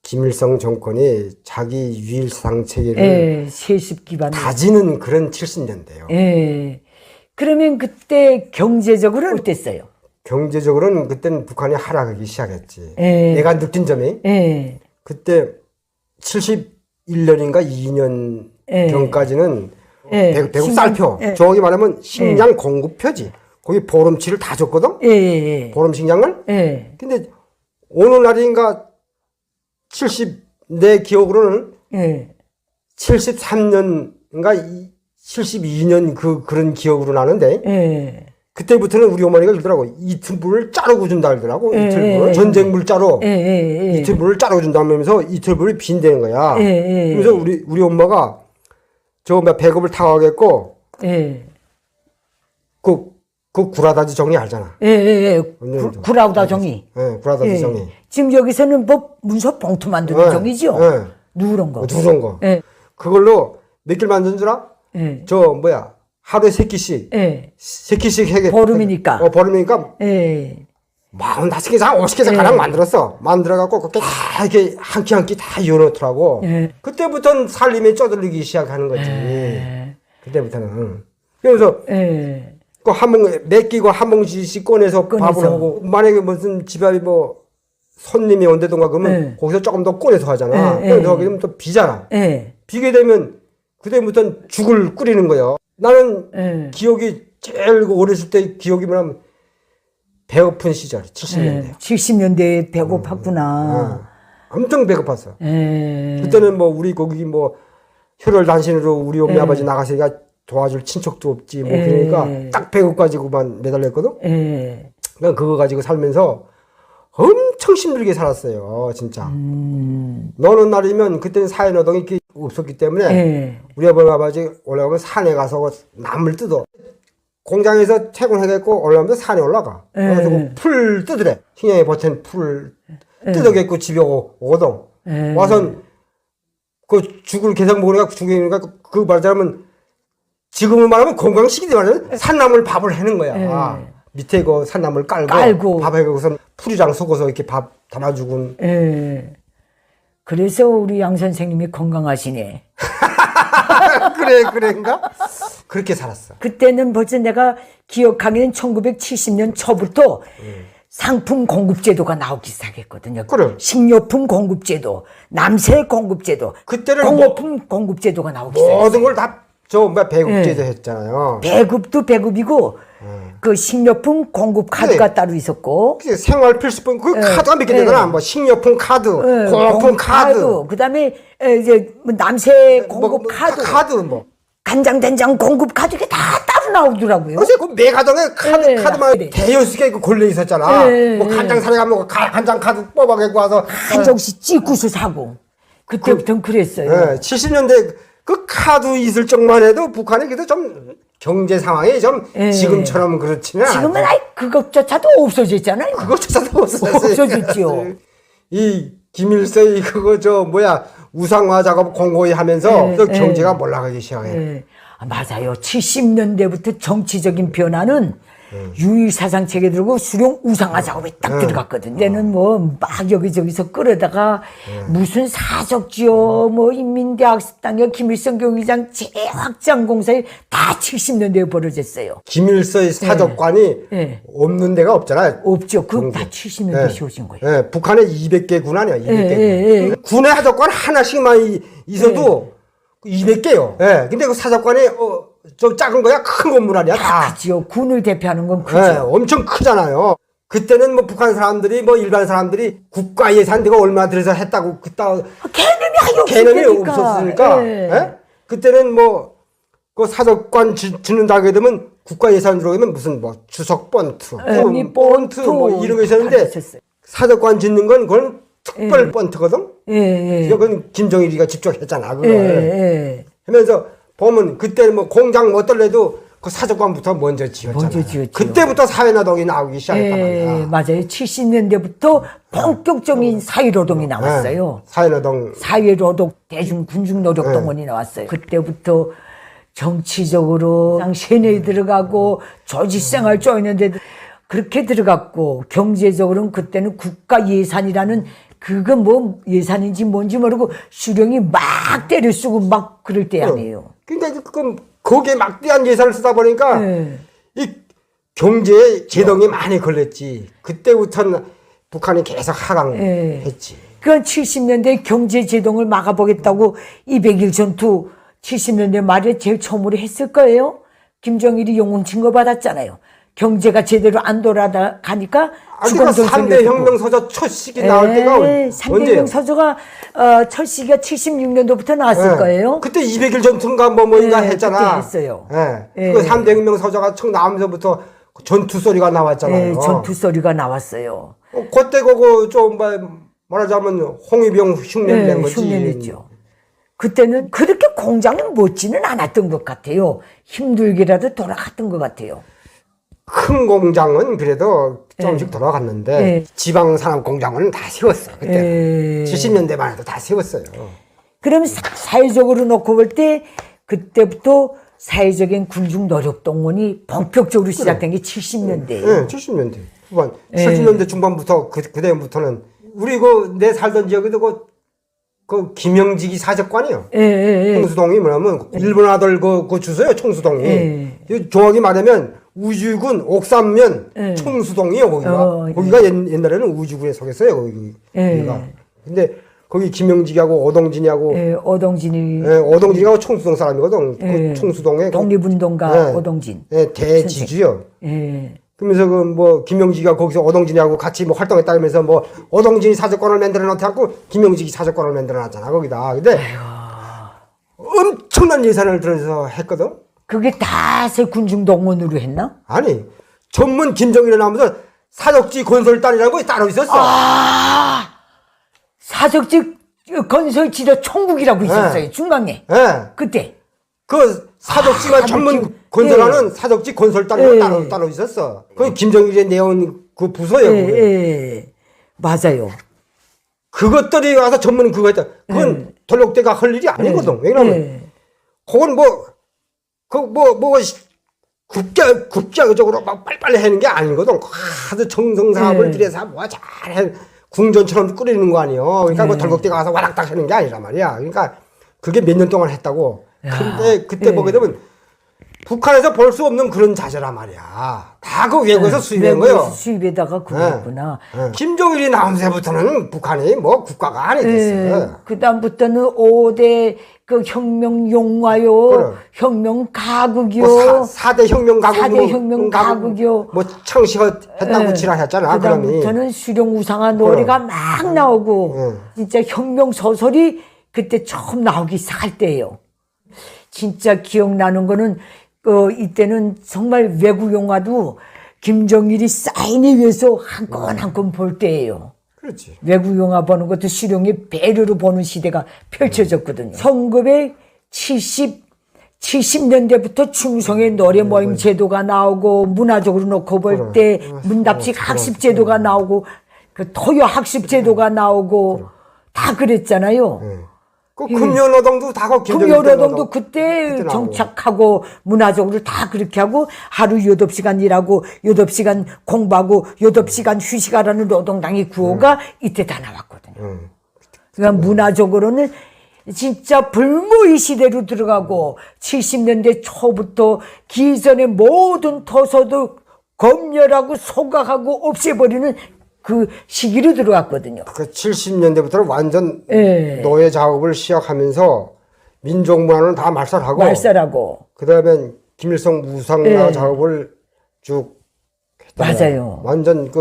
김일성 정권이 자기 유일상 체계를
세습 기반
다지는 그런 70년대예요.
그러면 그때 경제적으로는 어땠어요?
경제적으로는 그때는 북한이 하락하기 시작했지. 내가 느낀 점이 그때 71년인가 2년 전까지는 배급 쌀표. 정확히 말하면 식량 공급표지. 거기 보름치를 다 줬거든. 보름 식량을. 근데 어느 날인가 내 기억으로는 73년인가 72년 그런 기억으로 나는데 그때부터는 우리 어머니가 그러더라고. 이틀분을 자르고 준다 그러더라고. 이틀분을 전쟁 물자로 이틀분을 자르고 준다면서 이틀분이 빈대는 거야. 그래서 우리 엄마가 저 배급을 타가겠고 그 구라다지 정리 알잖아.
구라우다 정리.
구라다지 정리.
지금 여기서는 뭐 문서 봉투 만드는 정이죠. 누런 거.
누런 거. 그걸로 몇 개를 만든 줄 알아? 하루에 3끼씩. 3끼씩 해게.
보름이니까.
보름이니까. 45개장, 50개장 가량 만들었어. 만들어갖고, 그렇게 다 이렇게 한 끼 한 끼 다 이어놓더라고. 그때부터는 살림에 쪼들리기 시작하는 거지. 그때부터는. 그래서, 몇 끼고 한 봉지씩 꺼내서 밥을 하고, 만약에 무슨 집에 손님이 온다던가 그러면 거기서 조금 더 꺼내서 하잖아. 꺼내서 하게 되면 또 비잖아. 비게 되면, 그때부터는 죽을 끓이는 거예요. 나는 기억이 제일 어렸을 때 기억이 뭐냐면 배고픈 시절 70년대.
70년대에 배고팠구나.
엄청 배고팠어. 그때는 우리 거기 혈혈단신으로 우리 엄마 아버지 나가시니까 도와줄 친척도 없지 그러니까 딱 배고 가지고만 매달렸거든. 그러니까 그거 가지고 살면서 엄청 힘들게 살았어요, 진짜. 너는 날이면 그때는 사회노동이 없었기 때문에 우리 아버지 올라가면 산에 가서 나무를 뜯어. 공장에서 퇴근해갖고 올라가면 산에 올라가. 그래서 풀 뜯으래. 식량에 버틴 풀 뜯어갖고 집에 오거든. 와선 그 죽을 계속 먹으니까 죽으니까 그 말하자면 지금을 말하면 건강식이지 말하면 산나물 밥을 해는 거야. 밑에 그 산나물 깔고 밥에 거기서 풀이랑 섞어서 이렇게 밥 담아주고.
그래서 우리 양 선생님이 건강하시네.
그런가? 그렇게 살았어.
그때는 벌써 내가 기억하기는 1970년 초부터 상품 공급제도가 나오기 시작했거든요.
그래.
식료품 공급제도, 남새 공급제도,
그때는
공업품 공급제도가 나오기 시작했어요.
모든 걸 다 배급제도 했잖아요.
배급도 배급이고 그 식료품 공급 카드가 따로 있었고
생활 필수품 그 카드가 몇 개 되잖아. 뭐 식료품 카드, 공품 카드,
그다음에 이제 뭐 남새 공급 카드,
뭐
간장 된장 공급 카드 이게 다 따로 나오더라고요.
그래서 그 매 가정에 카드만 대여섯 개 걸려 있었잖아. 뭐 간장 사러 가면 간장 카드 뽑아갖고 와서
한 정씩 찍고서 사고 그때부터는 그랬어요.
70년대 그 카드 있을 적만 해도 북한이 그래도 좀 경제 상황이 좀 지금처럼 그렇지는 않아요.
지금은 아예 그것조차도 없어졌잖아요.
그것조차도
없어졌죠.
이 김일성이 우상화 작업 공고히 하면서 또 경제가 몰락하기 시작해요.
맞아요. 70년대부터 정치적인 변화는 유일사상 체계 들고 수령 우상화 작업에 딱 들어갔거든. 그때는 막 여기저기서 끌어다가 무슨 사적지요, 인민대학당의 김일성 경기장 재확장 공사에 다 70년대에 벌어졌어요.
김일성의 사적관이 없는 데가 없잖아요.
없죠. 그거 다 70년대 세워진 거예요.
북한에 200개 군 아니야. 200개. 군의 사적관 하나씩만 있어도 200개요. 근데 그 사적관이 좀 작은 거야? 큰 건물 아니야? 다.
그죠. 군을 대표하는 건 크죠.
엄청 크잖아요. 그때는 북한 사람들이 일반 사람들이 국가 예산 내가 얼마 들여서 했다고 개념이 없었으니까. 그때는 그 사적관 짓는다고 하게 되면 국가 예산 들어가면 무슨 추석 번트, 본트 이런 거 있었는데 사적관 짓는 건 그건 특별 번트거든. 그건 김정일이가 직접 했잖아. 그걸. 하면서 보면 그때 공장 어떨래도 그 사적관부터 먼저 지었잖아요. 그때부터 사회노동이 나오기 시작했단 말이야.
맞아요. 70년대부터 본격적인 사회노동이 나왔어요. 사회노동 대중군중노력동원이 나왔어요. 그때부터 정치적으로 세뇌에 들어가고 조직생활 쪼이는데 그렇게 들어갔고 경제적으로는 그때는 국가 예산이라는 그거 예산인지 뭔지 모르고 수령이 막 때려 쓰고 막 그럴 때 아니에요.
근데 거기에 막대한 예산을 쓰다 보니까 이 경제에 제동이 많이 걸렸지. 그때부터는 북한이 계속 하강했지.
그건 70년대 경제 제동을 막아보겠다고 200일 전투 70년대 말에 제일 처음으로 했을 거예요. 김정일이 영웅 증거 받았잖아요. 경제가 제대로 안 돌아가니까
그러니까 3대 혁명 서저 첫 시기 나올 때가
3대 혁명 서저가 첫 시기가 76년도부터 나왔을 거예요.
그때 200일 전투인가 뭐인가 했잖아.
그때 했어요.
그 3대 혁명 서저가 총 나오면서부터 전투 소리가 나왔잖아요.
전투 소리가 나왔어요.
그때 그거 좀 말하자면 홍위병 흉내 낸 거지.
흉내 냈죠. 그때는 그렇게 공장은 멋지는 않았던 것 같아요. 힘들게라도 돌아갔던 것 같아요.
큰 공장은 그래도 조금씩 돌아갔는데 지방 산업 공장은 다 세웠어. 그때 70년대만 해도 다 세웠어요.
그럼 사회적으로 놓고 볼 때 그때부터 사회적인 군중 노력 동원이 본격적으로 시작된 게 70년대예요.
70년대 후반. 70년대 중반부터 그때부터는 우리 내 살던 지역에도 그 김영직이 사적관이요. 청수동이 뭐냐면 일본 아들 그 주소요. 청수동이. 정확히 말하면 우주군 옥삼면 청수동이요. 거기가 옛날에는 우주군에 속했어요. 거기가. 근데 거기 김영직하고 오동진이하고 오동진이하고 청수동 사람이거든. 그 청수동에
독립운동가 오동진.
대지주요. 그러면서 김영직이가 거기서 오동진이하고 같이 활동했다 하면서 오동진이 사적관을 만들어 놓고 김영직이 사적관을 만들어 놨잖아 거기다. 근데 엄청난 예산을 들여서 했거든.
그게 다 새 군중 동원으로 했나?
아니 전문 김정일에 나오면서 사적지 건설단이라는 거 따로 있었어.
사적지 건설 지도 총국이라고 있었어요. 중앙에. 그때.
그 사적지만 전문 건설하는 사적지 건설단이 따로 있었어. 그 김정일이 내온 그 부서예요.
맞아요.
그것들이 와서 전문 그거 했다. 그건 돌력대가 할 일이 아니거든. 왜냐면 그건 국가적으로 막 빨리빨리 하는 게 아니거든. 아주 정성사업을 들여서 잘해. 궁전처럼 꾸리는 거 아니에요. 그러니까 돌격대가 와서 와락딱 하는 게 아니란 말이야. 그러니까 그게 몇 년 동안 했다고. 근데 그때 보게 되면 북한에서 볼 수 없는 그런 자재란 말이야. 다 그 외국에서 수입한 거예요.
외국에서 수입에다가 그랬구나.
김정일이 나온 데부터는 북한이 뭐 국가가 아니 됐어요.
그 다음부터는 5대 그 혁명 용화요,
그래.
혁명 가국이요,
뭐 4대 혁명 가국,
4대 혁명 가국이요.
뭐 창시했다고 지랄했잖아.
그 다음부터는 수령 우상화 노래가 막 나오고 진짜 혁명 소설이 그때 처음 나오기 시작할 때예요. 진짜 기억나는 거는 이때는 정말 외국 영화도 김정일이 사인에 위해서 한 건 한 건 볼 때예요.
그렇지.
외국 영화 보는 것도 수령의 배려로 보는 시대가 펼쳐졌거든요. 1970년대부터 충성의 노래 모임 제도가 나오고 문화적으로 놓고 볼 때 문답식 학습 제도가 나오고 그 토요 학습 제도가 나오고 다 그랬잖아요.
그 금연노동도 다 그
금요노동도 그때 정착하고 문화적으로 다 그렇게 하고 하루 8시간 일하고 8시간 공부하고 8시간 휴식하라는 노동당의 구호가 이때 다 나왔거든요. 그러니까 문화적으로는 진짜 불모의 시대로 들어가고 70년대 초부터 기존의 모든 토소도 검열하고 소각하고 없애버리는 그 시기로 들어갔거든요.
그 70년대부터는 완전 노예 작업을 시작하면서 민족 문화는 다 말살하고 그다음에 김일성 무상화 작업을 쭉 했잖아요.
맞아요.
완전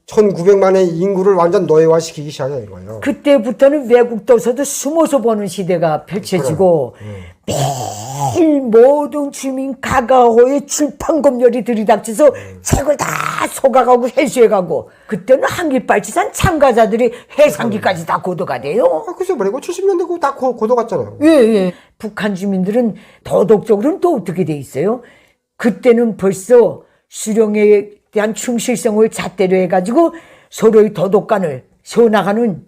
1900만의 인구를 완전 노예화 시키기 시작한 거예요.
그때부터는 외국 도서도 숨어서 보는 시대가 펼쳐지고 매일 모든 주민 가가호에 출판 검열이 들이닥쳐서 책을 다 소각하고 회수해가고 그때는 한길발치산 참가자들이 해상기까지 다 고도가 돼요.
글쎄 말이고 70년대 그거 다 고도 갔잖아요.
예. 북한 주민들은 도덕적으로는 또 어떻게 돼 있어요? 그때는 벌써 수령에 대한 충실성을 잣대로 해가지고 서로의 도덕관을 세워나가는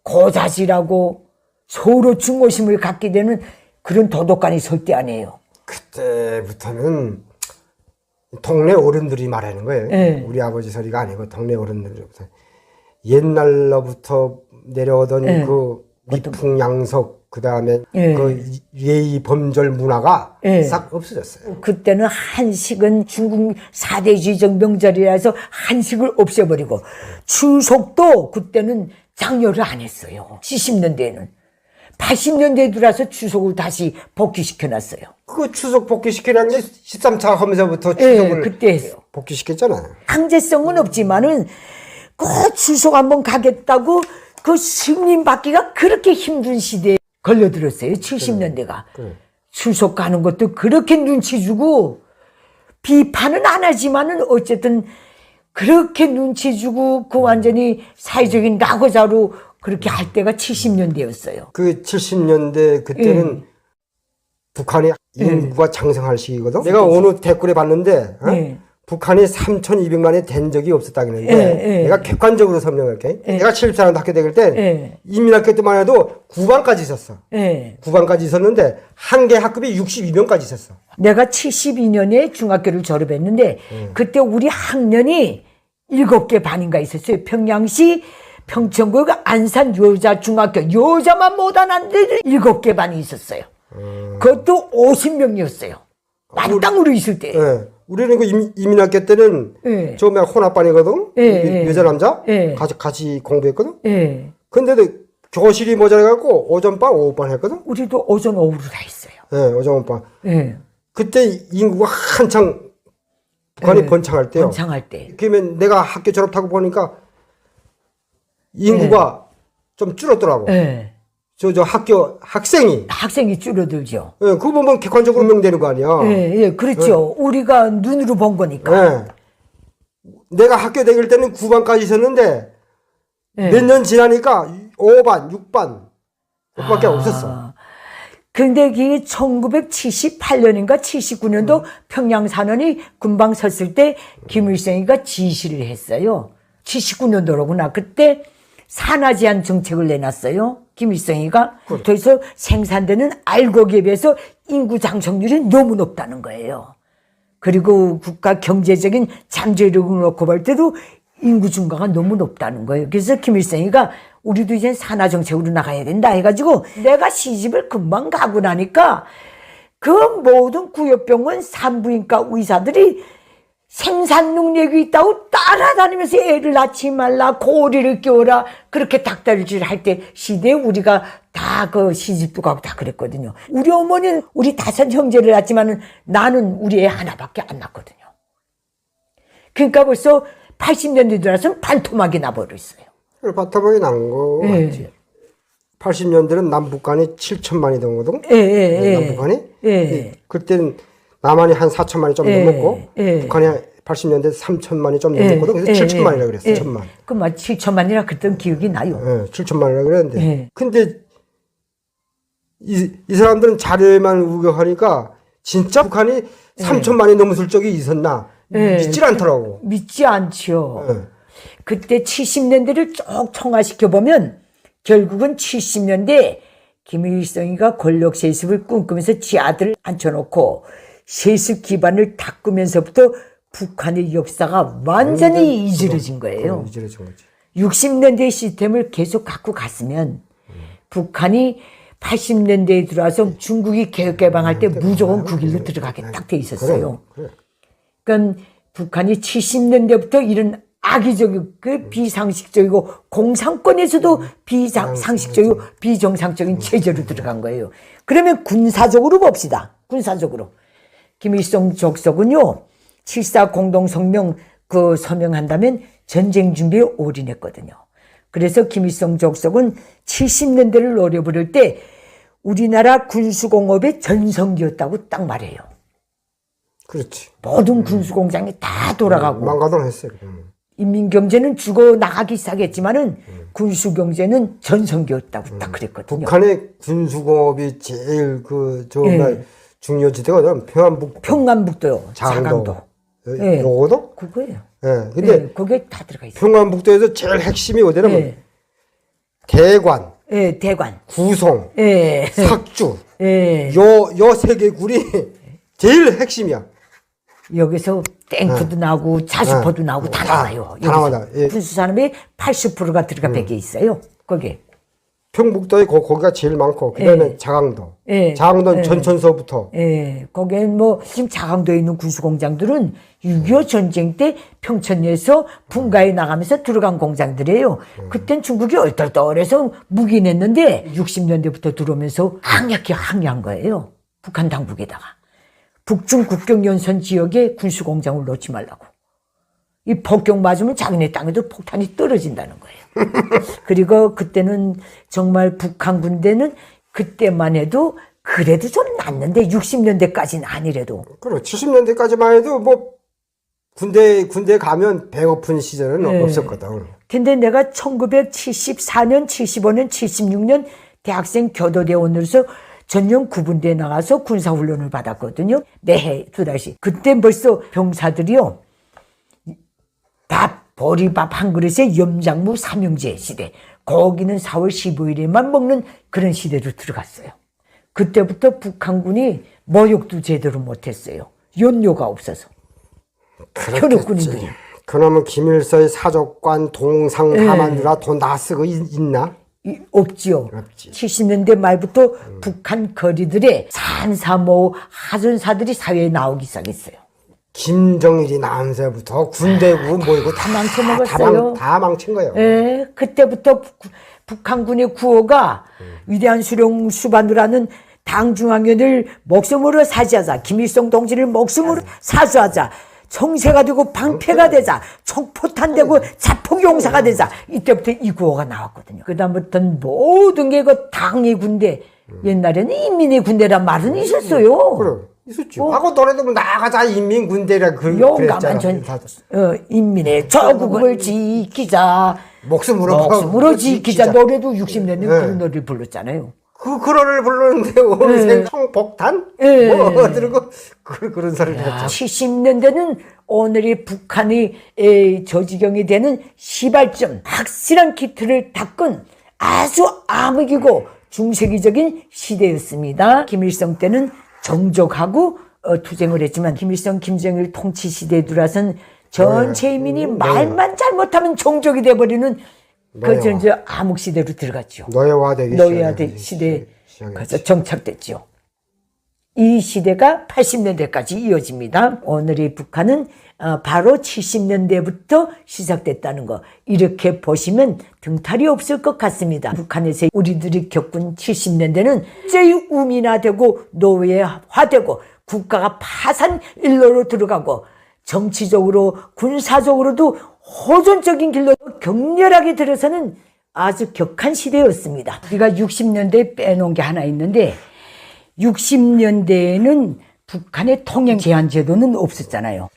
고자질하고 서로 중호심을 갖게 되는 그런 도덕관이 설대 아니에요.
그때부터는 동네 어른들이 말하는 거예요. 우리 아버지 소리가 아니고 동네 어른들부터 옛날로부터 내려오던 그 미풍양속 그다음에 그 예의 범절 문화가 싹 없어졌어요.
그때는 한식은 중국 4대주의적 명절이라서 한식을 없애버리고 추석도 그때는 장려를 안 했어요. 70년대에는. 80년대에 들어서 추석을 다시 복귀시켜놨어요.
그 추석 복귀시키라는 게 13차 하면서부터 추석을
그때 했어요.
복귀시켰잖아요.
강제성은 없지만은 그 추석 한번 가겠다고 그 승인 받기가 그렇게 힘든 시대에 걸려들었어요. 70년대가.
그래.
추석 가는 것도 그렇게 눈치 주고 비판은 안 하지만은 어쨌든 그렇게 눈치 주고 그 완전히 사회적인 낙오자로 그렇게 할 때가 70년대였어요.
그 70년대 그때는 북한이 인구가 장성할 시기거든. 내가 어느 댓글에 봤는데 북한이 3,200만이 된 적이 없었다는데 내가 객관적으로 설명할게. 내가 74년도 학교 다닐 때 인민학교 때만 해도 9반까지 있었어. 9반까지 있었는데 한 개 학급이 62명까지 있었어.
내가 72년에 중학교를 졸업했는데 그때 우리 학년이 7개 반인가 있었어요. 평양시 평천구 안산 여자중학교 여자만 못하는데 7개 반이 있었어요. 그것도 50명이었어요. 만땅으로 있을 때.
우리는 그 이민학교 때는 처음에 혼합반이거든. 여자 남자 같이 공부했거든. 근데도 교실이 모자라갖고 오전반 오후반 했거든.
우리도 오전 오후로 다 했어요.
오전 오후반. 그때 인구가 한창 북한이 번창할 때요.
번창할 때.
그러면 내가 학교 졸업하고 보니까 인구가 좀 줄었더라고. 저 학생이
줄어들죠.
그거 보면 객관적으로 명되는 거 아니야.
그렇죠. 우리가 눈으로 본 거니까.
내가 학교 다닐 때는 9반까지 있었는데 몇 년 지나니까 5반, 6반 그밖에 없었어.
근데 그게 1978년인가 79년도 평양산원이 군방 섰을 때 김일성이가 지시를 했어요. 79년도로구나. 그때 산하 제한 정책을 내놨어요. 김일성이가. 그래서 생산되는 알곡에 비해서 인구 장성률이 너무 높다는 거예요. 그리고 국가 경제적인 잠재력을 놓고 볼 때도 인구 증가가 너무 높다는 거예요. 그래서 김일성이가 우리도 이제 산하 정책으로 나가야 된다 해가지고 내가 시집을 금방 가고 나니까 그 모든 구역병원 산부인과 의사들이 생산 능력이 있다고 따라다니면서 애를 낳지 말라, 고리를 끼워라, 그렇게 닭다리질 할 때 시대에 우리가 다 그 시집도 가고 다 그랬거든요. 우리 어머니는 우리 5 형제를 낳았지만은 나는 우리 애 하나밖에 안 낳았거든요. 그러니까 벌써 80년대 들어서는 반토막이 나버렸어요.
바타박이 난 거
예.
맞지. 80년대는 남북한이 7천만이 넘거든. 남북한이. 그때는 남한이 한 4천만이 좀 넘었고 북한이 80년대 3천만이 좀 넘었거든. 그래서 7천만이라 그랬어. 7천만.
그만 7천만이라 그랬던 기억이 나요.
7천만이라 그랬는데. 근데 이 사람들은 자료에만 우겨하니까 진짜 북한이 3천만이 넘었을 적이 있었나 믿질 않더라고.
믿지 않지요. 그때 70년대를 쭉 청화시켜보면 결국은 70년대 김일성이가 권력 세습을 꿈꾸면서 지 아들을 앉혀놓고 세습 기반을 닦으면서부터 북한의 역사가 완전히 이지러진 거예요.
이지러진 거지.
60년대 시스템을 계속 갖고 갔으면 북한이 80년대에 들어와서 중국이 개혁개방할 때 무조건 그 길로 들어가게 딱 돼 있었어요. 그러니까 북한이 70년대부터 이런 악의적이고 비상식적이고 공산권에서도 비상식적이고 비정상적인 체제로 들어간 거예요. 그러면 군사적으로 봅시다. 군사적으로. 김일성 족속은요, 7.4 공동성명 서명한다면 전쟁 준비에 올인했거든요. 그래서 김일성 족속은 70년대를 노려부를 때 우리나라 군수공업의 전성기였다고 딱 말해요.
그렇지.
모든 군수공장이 다 돌아가고.
망가동했어요.
인민경제는 죽어 나가기 시작했지만은 군수경제는 전성기였다고 딱 그랬거든요.
북한의 군수공업이 제일 정말 중요지대거든.
평안북도요. 자강도.
요거도?
그거예요.
근데
거기에 다 들어가 있어요.
평안북도에서 제일 핵심이 어디냐면 대관,
대관,
구송, 삭주, 요 3개 굴이 제일 핵심이야.
여기서 탱크도 나오고 자주포도 나오고 다 나와요.
다 나와요.
군수산업의 80%가 들어가 배겨 있어요. 거기에.
평북도에 거기가 제일 많고 그다음에 자강도. 자강도는 전천서부터.
거기엔 뭐 지금 자강도에 있는 군수공장들은 6.25 전쟁 때 평천에서 분가에 나가면서 들어간 공장들이에요. 그땐 중국이 얼떨떨해서 묵인했는데 60년대부터 들어오면서 강력히 항의한 거예요. 북한 당국에다가. 북중 국경연선 지역에 군수공장을 놓지 말라고. 이 폭격 맞으면 자기네 땅에도 폭탄이 떨어진다는 거예요. 그리고 그때는 정말 북한 군대는 그때만 해도 그래도 좀 낫는데 60년대까지는 아니래도.
그래 70년대까지만 해도 뭐 군대 가면 배고픈 시절은 없었거든.
근데 내가 1974년, 75년, 76년 대학생 교도대원으로서 전용 구분대에 나가서 군사훈련을 받았거든요. 매해 2달씩. 그때 벌써 병사들이요. 보리밥 한 그릇에 염장무 삼형제 시대. 거기는 4월 15일에만 먹는 그런 시대로 들어갔어요. 그때부터 북한군이 모욕도 제대로 못했어요. 연료가 없어서. 현역군인들이.
그러면 김일성의 사족관 동상 다 만들어 돈 다 쓰고 있나?
없지요.
없지.
70년대 말부터 북한 거리들에 산사모 하전사들이 사회에 나오기 시작했어요.
김정일이 나면서부터 군대고 뭐이고 다
망쳐먹었어요.
다 망친 거예요.
그때부터 북한군의 구호가 위대한 수령 수반으라는 당중앙위원을 목숨으로 사죄하자. 김일성 동지를 목숨으로 사죄하자. 총세가 되고 방패가 되자. 총포탄 되고 자폭용사가 되자. 이때부터 이 구호가 나왔거든요. 그다음부터는 모든 게 그 당의 군대. 옛날에는 인민의 군대란 말은 있었어요.
그래. 있었죠. 하고 노래도 나가자 인민군대라
용감한 인민의 조국을 지키자. 목숨으로 지키자. 노래도 60년대 그런 노래를 불렀잖아요.
그 노래를 불렀는데 오늘 총폭탄? 뭐 들고 그런 소리를 했죠.
70년대는 오늘의 북한의 저지경이 되는 시발점, 확실한 기틀을 닦은 아주 암흑이고 중세기적인 시대였습니다. 김일성 때는 정족하고 투쟁을 했지만 김일성, 김정일 통치 시대에 들어와선 전체 인민이 말만 잘못하면 종족이 돼버리는 그 암흑 시대로 들어갔죠.
노예화되기
시대에 가서 정착됐죠. 이 시대가 80년대까지 이어집니다. 오늘의 북한은 바로 70년대부터 시작됐다는 거, 이렇게 보시면 등탈이 없을 것 같습니다. 북한에서 우리들이 겪은 70년대는 제일 우민화되고 노예화되고 국가가 파산 일로로 들어가고 정치적으로 군사적으로도 호전적인 길로 격렬하게 들어서는 아주 격한 시대였습니다. 우리가 60년대에 빼놓은 게 하나 있는데, 60년대에는 북한의 통행 제한 제도는 없었잖아요.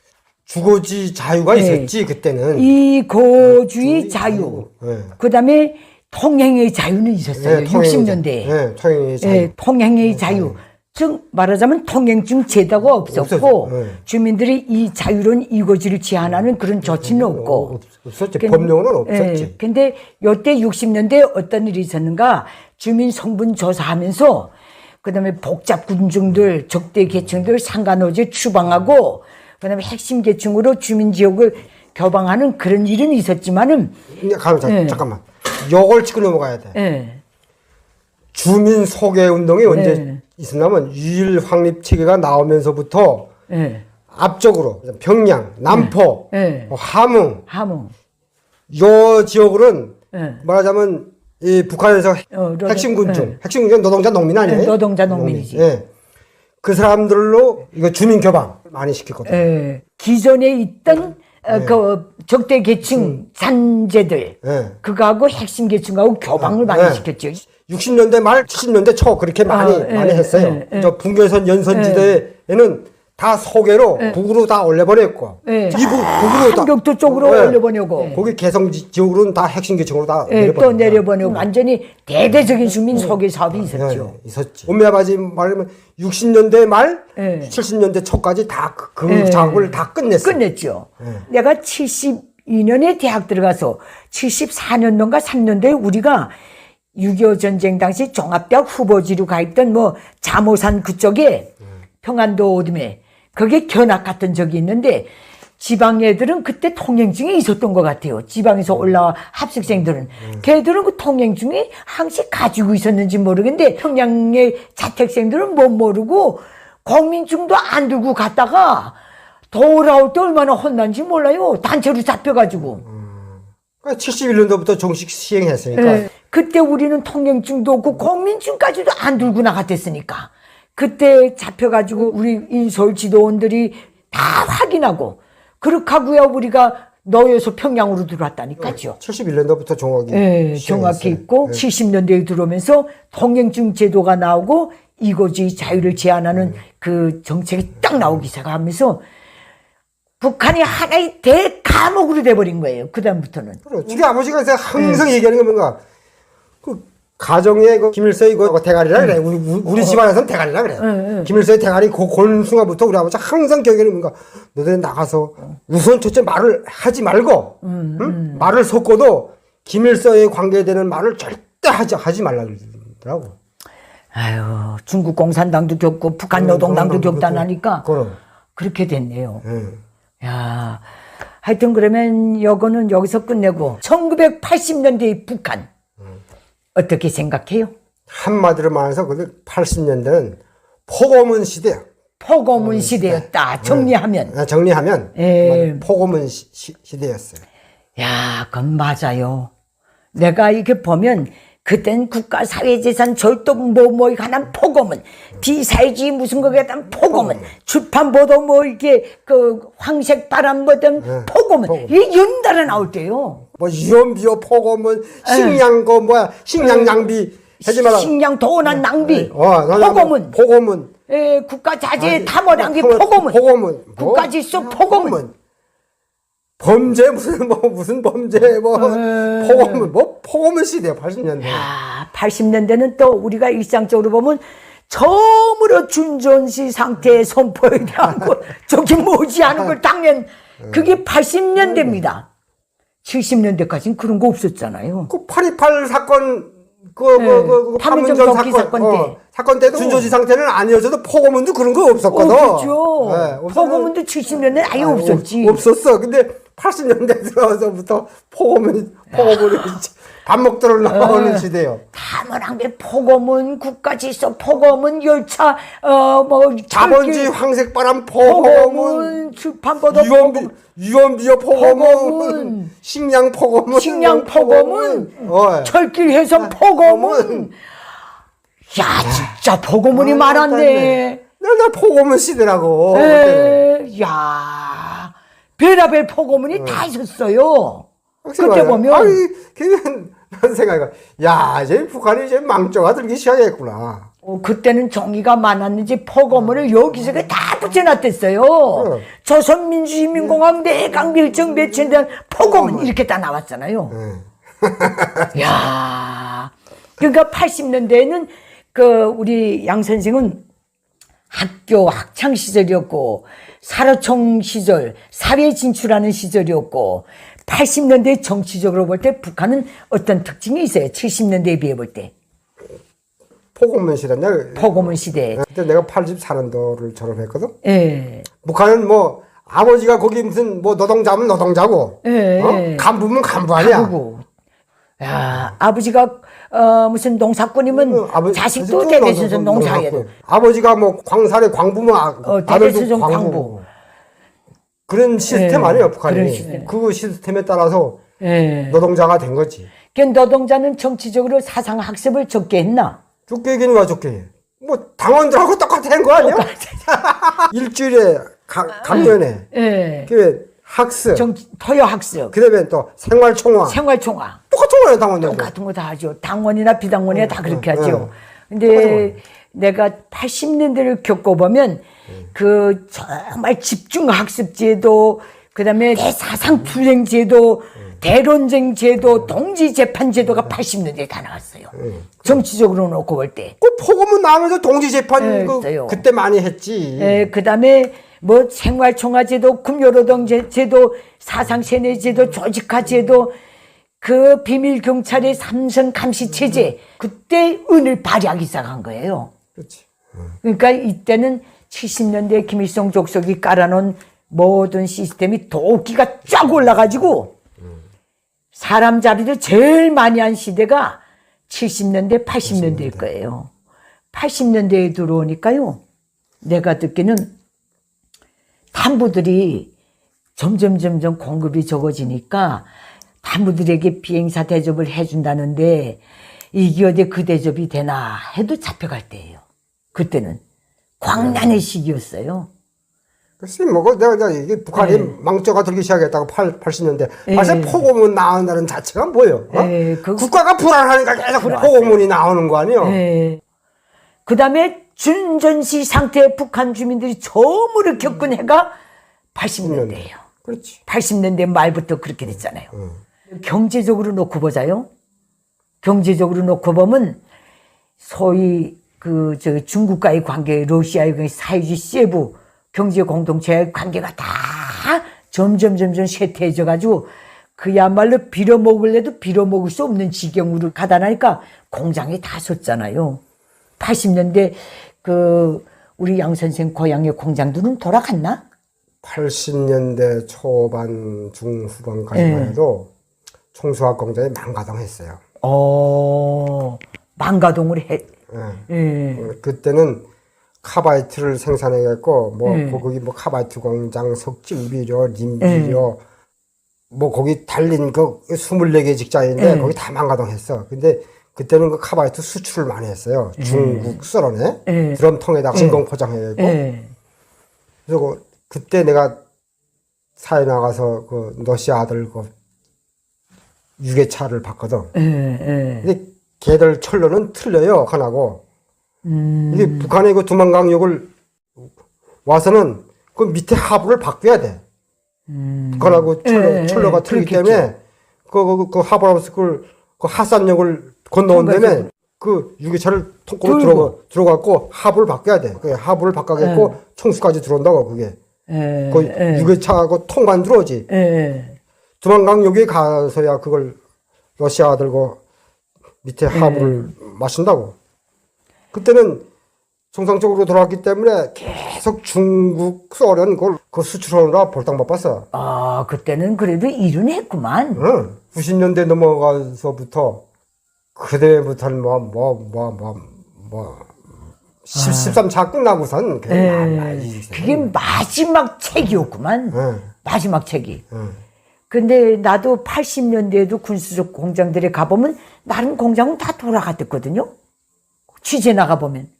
주거지 자유가 있었지 그때는.
이거주의 자유. 그다음에 통행의 자유는 있었어요. 60년대에.
통행의 자유.
통행의 자유. 즉 말하자면 통행증 제도가 없었고 주민들이 이 자유로운 이거지를 제한하는 그런 조치는 없고.
없었지. 법령은 없었지.
근데 요때 60년대에 어떤 일이 있었는가? 주민 성분 조사하면서 그다음에 복잡 군중들, 적대 계층들 상간호제 추방하고, 그다음에 핵심 계층으로 주민 지역을 교방하는 그런 일은 있었지만은.
잠깐만. 요걸 치고 넘어가야 돼. 주민 소개 운동이 언제 있었냐면 유일 확립 체계가 나오면서부터 앞쪽으로 평양, 남포, 함흥, 요 지역으로는 말하자면 이 북한에서 핵심 군중, 핵심 군중 노동자 농민 아니에요?
노동자 농민이지.
그 사람들로 이거 주민 교방 많이 시켰거든.
기존에 있던 그 적대 계층 잔재들, 그거하고 핵심 계층하고 교방을 많이 시켰죠.
60년대 말 70년대 초 그렇게 많이 했어요. 저 분계선 연선지대에는 다 소개로 북으로 다 올려보냈고, 이북으로 다
한격도 쪽으로 올려보내고,
거기 개성 지역으로는 다 핵심 계층으로 다
또 내려보내고, 완전히 대대적인 주민 소개 사업이 있었죠.
있었지. 엄밀하게 말하면 60년대 말 70년대 초까지 다 그 작업을 다
끝냈죠. 내가 72년에 대학 들어가서 74년도인가 3년도에 우리가 6.25 전쟁 당시 종합대학 후보지로 가 있던 뭐 자모산 그쪽에 평안도 오듬에 거기에 견학 갔던 적이 있는데, 지방 애들은 그때 통행증이 있었던 것 같아요. 지방에서 올라와 합숙생들은. 걔들은 그 통행증이 항상 가지고 있었는지 모르겠는데, 평양의 자택생들은 못 모르고 국민증도 안 들고 갔다가 돌아올 때 얼마나 혼난지 몰라요. 단체로 잡혀가지고.
71년도부터 정식 시행했으니까.
그때 우리는 통행증도 없고 국민증까지도 안 들고 나갔댔으니까. 그때 잡혀가지고 우리 인서울 지도원들이 다 확인하고, 그렇게 하고야 우리가 너여서 평양으로 들어왔다니까죠.
71년도부터 종합이
정확히 있고 70년대에 들어오면서 통행증 제도가 나오고 이거주의 자유를 제한하는 그 정책이 딱 나오기 시작하면서 북한이 하나의 대과목으로 돼버린 거예요. 그 다음부터는.
우리 아버지가 항상 얘기하는 게 뭔가, 그 가정의 그 김일성의 그 대가리라 그래. 우리 집안에서는 대가리라 그래. 김일성의 대가리 그 순간부터 우리 아버지 항상 기억에는 뭔가, 너네 나가서 우선 첫째 말을 하지 말고, 말을 섞어도 김일성에 관계되는 말을 절대 하지 말라 그러더라고.
아유, 중국 공산당도 겪고 북한 노동당도 겪다나니까 그렇게 됐네요. 야, 하여튼 그러면 요거는 여기서 끝내고 1980년대의 북한 어떻게 생각해요?
한마디로 말해서 80년대는 포고문 시대야.
포고문 시대였다. 정리하면.
정리하면 포고문 시대였어요.
야, 그건 맞아요. 내가 이렇게 보면 그땐 국가 사회재산 절도 뭐 하는 포고문, 비사회주의 무슨 거에 대한 포고문, 출판보도 뭐 이렇게 그 황색 바람 뭐든 포고문, 이게 연달아 나올 때요.
뭐 유언비어 포고문, 식량 식량 낭비 하지 마라.
식량 도난 낭비, 포고문, 국가 자재 탐호 낭비 포고문, 국가 질서 포고문.
범죄 무슨 범죄 포고문 시대야 80년대.
야, 80년대는 또 우리가 일상적으로 보면 처음으로 준전시 상태의 선포에 대한 거 저기 뭐지않은 걸 당연 그게 80년대입니다. 70년대까지는 그런 거 없었잖아요.
그 8.28 사건
판문점 사건
사건 때도 준조지 상태는 아니어서도 포고문도 그런 거 없었거든.
그렇죠. 포고문도 70년대 아예 없었지.
없었어. 근데 80년대 들어서부터 폭염이 밥 먹도록 나오는 시대요.
다문한 게 폭염은 국가질서, 폭염은 열차,
자본주의 황색바람
폭염은
폭염은
주판보다
유언비어 폭염은
폭염은
식량 폭염은
식량 폭염은 철길 해선 폭염은 야 진짜 폭염이 많았네.
나 폭염은 시대라고.
야 별의별 폭염이 다 있었어요. 그때 보면
아니 그런 생각이 야 이제 북한이 이제 망조가 들기 시작했구나.
그때는 정의가 많았는지 폭염을 여기서 다 붙여놨댔어요. 조선민주인민공화국 내각밀정 며칠 된 폭염은 이렇게 다 나왔잖아요. 야, 그러니까 80년대에는 우리 양 선생은 학교 학창 시절이었고 사료총 시절, 사회 진출하는 시절이었고 80년대 정치적으로 볼 때 북한은 어떤 특징이 있어요? 70년대에 비해 볼 때.
폭염문 시대냐?
폭염문 시대.
그때 내가 84년도를 졸업했거든.
예.
북한은 뭐 아버지가 거기 무슨 뭐 노동자면 노동자고, 간부면 간부 아니야.
간부고. 야, 아버지가 무슨 농사꾼이면 자식도 대대손손 농사해야 돼.
아버지가 뭐 광산에 광부면 아들도 광부. 그런 시스템 아니에요, 북한이. 그 시스템에 따라서 노동자가 된 거지.
노동자는 정치적으로 사상 학습을 적게 했나?
적게 하기는 와 적게 해. 뭐 당원들하고 똑같은 거 아니야? 일주일에 강연회, 그래 학습,
토요 학습,
그다음에 또 생활총화. 똑같은 거예요, 당원들.
똑같은 거 다 하죠. 당원이나 비당원이나 다 그렇게 하죠. 근데 내가 80년대를 겪어보면 정말 집중학습제도, 그다음에 대사상투쟁제도, 대론쟁제도, 동지재판제도가 80년대에 다 나왔어요. 정치적으로 놓고 볼 때.
그 폭염은 나면서 동지재판 그때 많이 했지.
그다음에 뭐 생활총화제도, 금요노동제도, 사상세뇌제도, 조직화제도, 그 비밀경찰의 삼선 감시체제, 그때 은을 발휘하기 시작한 거예요.
그렇지.
그러니까 이때는 70년대 김일성 족속이 깔아놓은 모든 시스템이 도끼가 쫙 올라가지고 사람 자리를 제일 많이 한 시대가 70년대, 80년대일 거예요. 80년대에 들어오니까요, 내가 듣기는 탄부들이 점점 공급이 적어지니까 탄부들에게 비행사 대접을 해준다는데 이게 어디 그 대접이 되나 해도 잡혀갈 때예요. 그때는 광란의 시기였어요.
글쎄, 내가 이게 북한이 망조가 들기 시작했다고 80년대. 벌써 폭염문 나온다는 자체가 뭐예요? 국가가 불안하니까 계속 폭염문이 나오는 거 아니에요?
그 다음에 준전시 상태의 북한 주민들이 처음으로 겪은 해가 80년대예요.
그렇지.
80년대 말부터 그렇게 됐잖아요. 경제적으로 놓고 보자요. 경제적으로 놓고 보면 소위 중국과의 관계, 러시아의 사회주의 세부 경제 공동체의 관계가 다 점점 쇠퇴해져 가지고 그야말로 빌어먹을래도 빌어먹을 수 없는 지경으로 가다 나니까 공장이 다 섰잖아요. 80년대 우리 양 선생 고향의 공장들은 돌아갔나?
80년대 초반 중후반까지만 해도 총수학 공장이 망가당했어요.
망가동을 해.
그때는 카바이트를 생산해갖고 거기 카바이트 공장, 석진비료, 림비료 거기 달린 24개 직장인데 거기 다 망가당했어. 근데 그때는 그 카바이트 수출을 많이 했어요. 중국 수런에 드럼통에다가 진공 포장해갖고. 그래서 그때 내가 사회 나가서 러시아 아들 유괴차를 봤거든. 근데 걔들 철로는 틀려요, 하나고. 이게 북한의 두만강역을 와서는 그 밑에 하부를 바꿔야 돼. 북한하고 철로가 틀리기 때문에 그 하부하우스 그 하산역을 건너온 다음에 그 유괴차를 통으로 들어갔고 하부를 바꿔야 돼. 그 하부를 바꿔갖고 청수까지 들어온다고 그게. 그 유괴차하고 통관 들어오지. 두만강역에 가서야 그걸 러시아 들고 밑에 하부를 마신다고. 그때는 정상적으로 돌아왔기 때문에 계속 중국, 소련 그걸 수출하느라 볼딱 바빴어.
아, 그때는 그래도 일은 했구만.
응. 90년대 넘어가서부터 그때부터는 13차 끝나고선
그게 마지막 책이었구만.
응.
마지막 책이.
응.
근데 나도 80년대에도 군수적 공장들에 가보면 나름 공장은 다 돌아갔거든요. 취재 나가보면.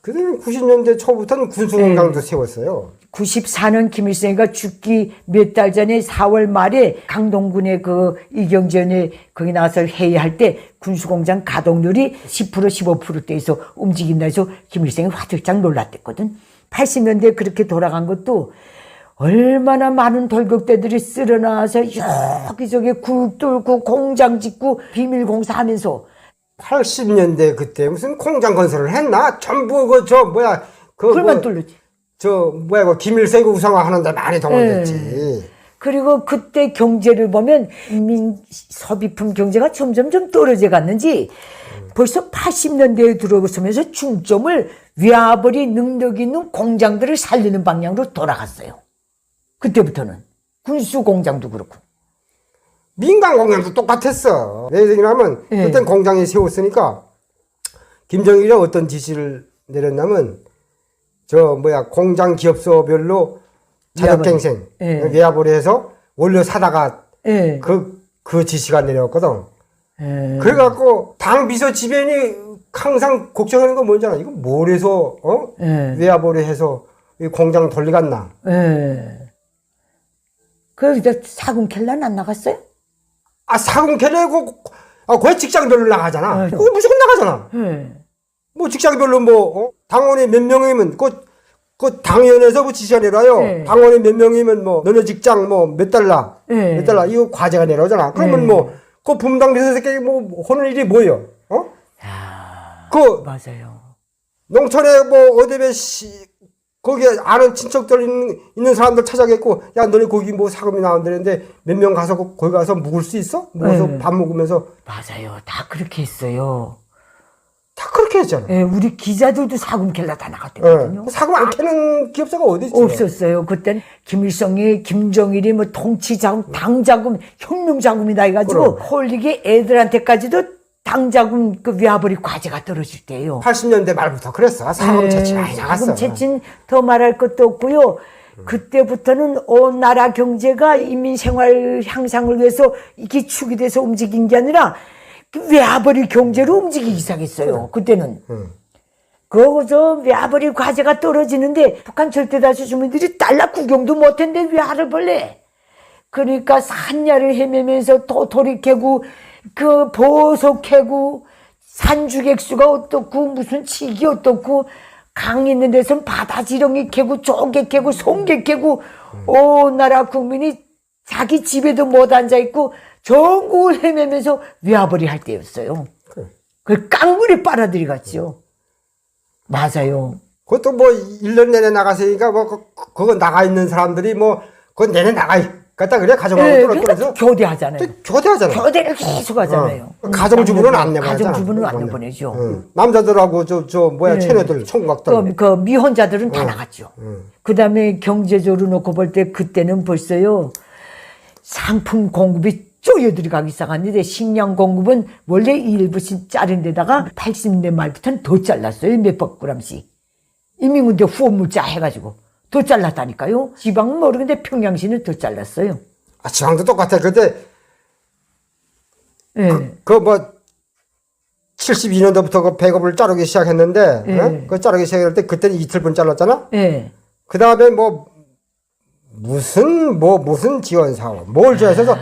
그때는 90년대 초부터는 군수공장도 세웠어요.
94년 김일성이가 죽기 몇 달 전에 4월 말에 강동군의 그 이경전에 거기 나가서 회의할 때 군수공장 가동률이 10% 15%대에서 움직인다 해서 김일성이 화들짝 놀랐댔거든. 80년대에 그렇게 돌아간 것도 얼마나 많은 돌격대들이 쓸어나와서 여기저기 굴 뚫고 공장 짓고 비밀공사하면서
80년대 그때 무슨 공장 건설을 했나? 전부
그걸만 뚫렸지.
김일성이 우상화하는데 많이 동원됐지.
그리고 그때 경제를 보면 서비품 경제가 점점 떨어져 갔는지 벌써 80년대에 들어서면서 중점을 외화벌이 능력 있는 공장들을 살리는 방향으로 돌아갔어요. 그때부터는 군수 공장도 그렇고.
민간 공장도 똑같았어. 왜 얘기냐면 그땐 공장에 세웠으니까 김정일이 어떤 지시를 내렸냐면 공장 기업소별로 자격갱생 외화벌이 해서 원료 사다가 그 지시가 내렸거든. 그래갖고 당 비서 지변이 항상 걱정하는 건 뭔지 알아? 이거 뭘 해서 외화벌이 해서 이 공장 돌리갔나?
그래서 사금켈란 안 나갔어요?
사금캐내고 거의 직장별로 나가잖아. 그거 무조건 나가잖아. 뭐 직장별로 당원이 몇 명이면 그 당연에서 지시가 내려요. 당원이 몇 명이면 너네 직장 몇 달러 이거 과제가 내려오잖아. 그러면 그 분당 비서새끼 하는 일이 뭐예요?
맞아요.
농촌에 어디에 거기에 아는 친척들 있는 사람들 찾아겠고, 야, 너네 거기 사금이 나온다는데 몇 명 가서 거기 가서 묵을 수 있어? 묵어서 밥 먹으면서.
맞아요. 다 그렇게 했어요.
다 그렇게 했잖아.
우리 기자들도 사금 캘라 다 나갔거든요.
사금 안 캐는 기업자가 어디 있지?
없었어요. 그땐 김일성이, 김정일이 당치 자금, 당 자금, 혁명 자금이다 해가지고 홀리게 애들한테까지도 당 자금 그 외화벌이 과제가 떨어질 때예요.
80년대 말부터 그랬어. 사금 채취 많이 나갔어.
사금 채취는 더 말할 것도 없고요. 그때부터는 온 나라 경제가 인민 생활 향상을 위해서 이게 축이 돼서 움직인 게 아니라 외화벌이 경제로 움직이기 시작했어요. 그때는. 그거서 외화벌이 과제가 떨어지는데 북한 절대다수 주민들이 달러 구경도 못했는데 외화를 벌래. 그러니까 산야를 헤매면서 도토리 캐고 그 보석 캐고 산주객수가 어떻고 무슨 칙이 어떻고 강 있는 데서는 바다지렁이 캐고 조개 캐고 송개 캐고 온 나라 국민이 자기 집에도 못 앉아있고 전국을 헤매면서 외화벌이 할 때였어요. 그 깡물이 빨아들이 갔지요. 맞아요.
그것도 1년 내내 나가서니까 그거 나가 있는 사람들이 그거 내내 나가 갔다 그래 가정하고
그래서 교대하잖아요.
교대하잖아요.
교대를 계속 하잖아요.
가정주부는 안 내보내잖아.
가정주부는 안 내보내죠.
남자들하고 체녀들 총각들.
그 미혼자들은 다 나갔죠. 그 다음에 경제적으로 놓고 볼 때 그때는 벌써요 상품 공급이 쪼여들어가기 시작했는데 식량 공급은 원래 일부씩 자른 데다가 80년대 말부터는 더 잘랐어요. 몇백 그램씩. 인민군대 후원물자 해가지고. 더 잘랐다니까요. 지방은 모르겠는데 평양시는 더 잘랐어요.
지방도 똑같아. 근데 72년도부터 그 배급을 자르기 시작했는데 그 자르기 시작할 때 그때는 이틀분 잘랐잖아. 그 다음에 무슨 지원 사업 뭘 지원해서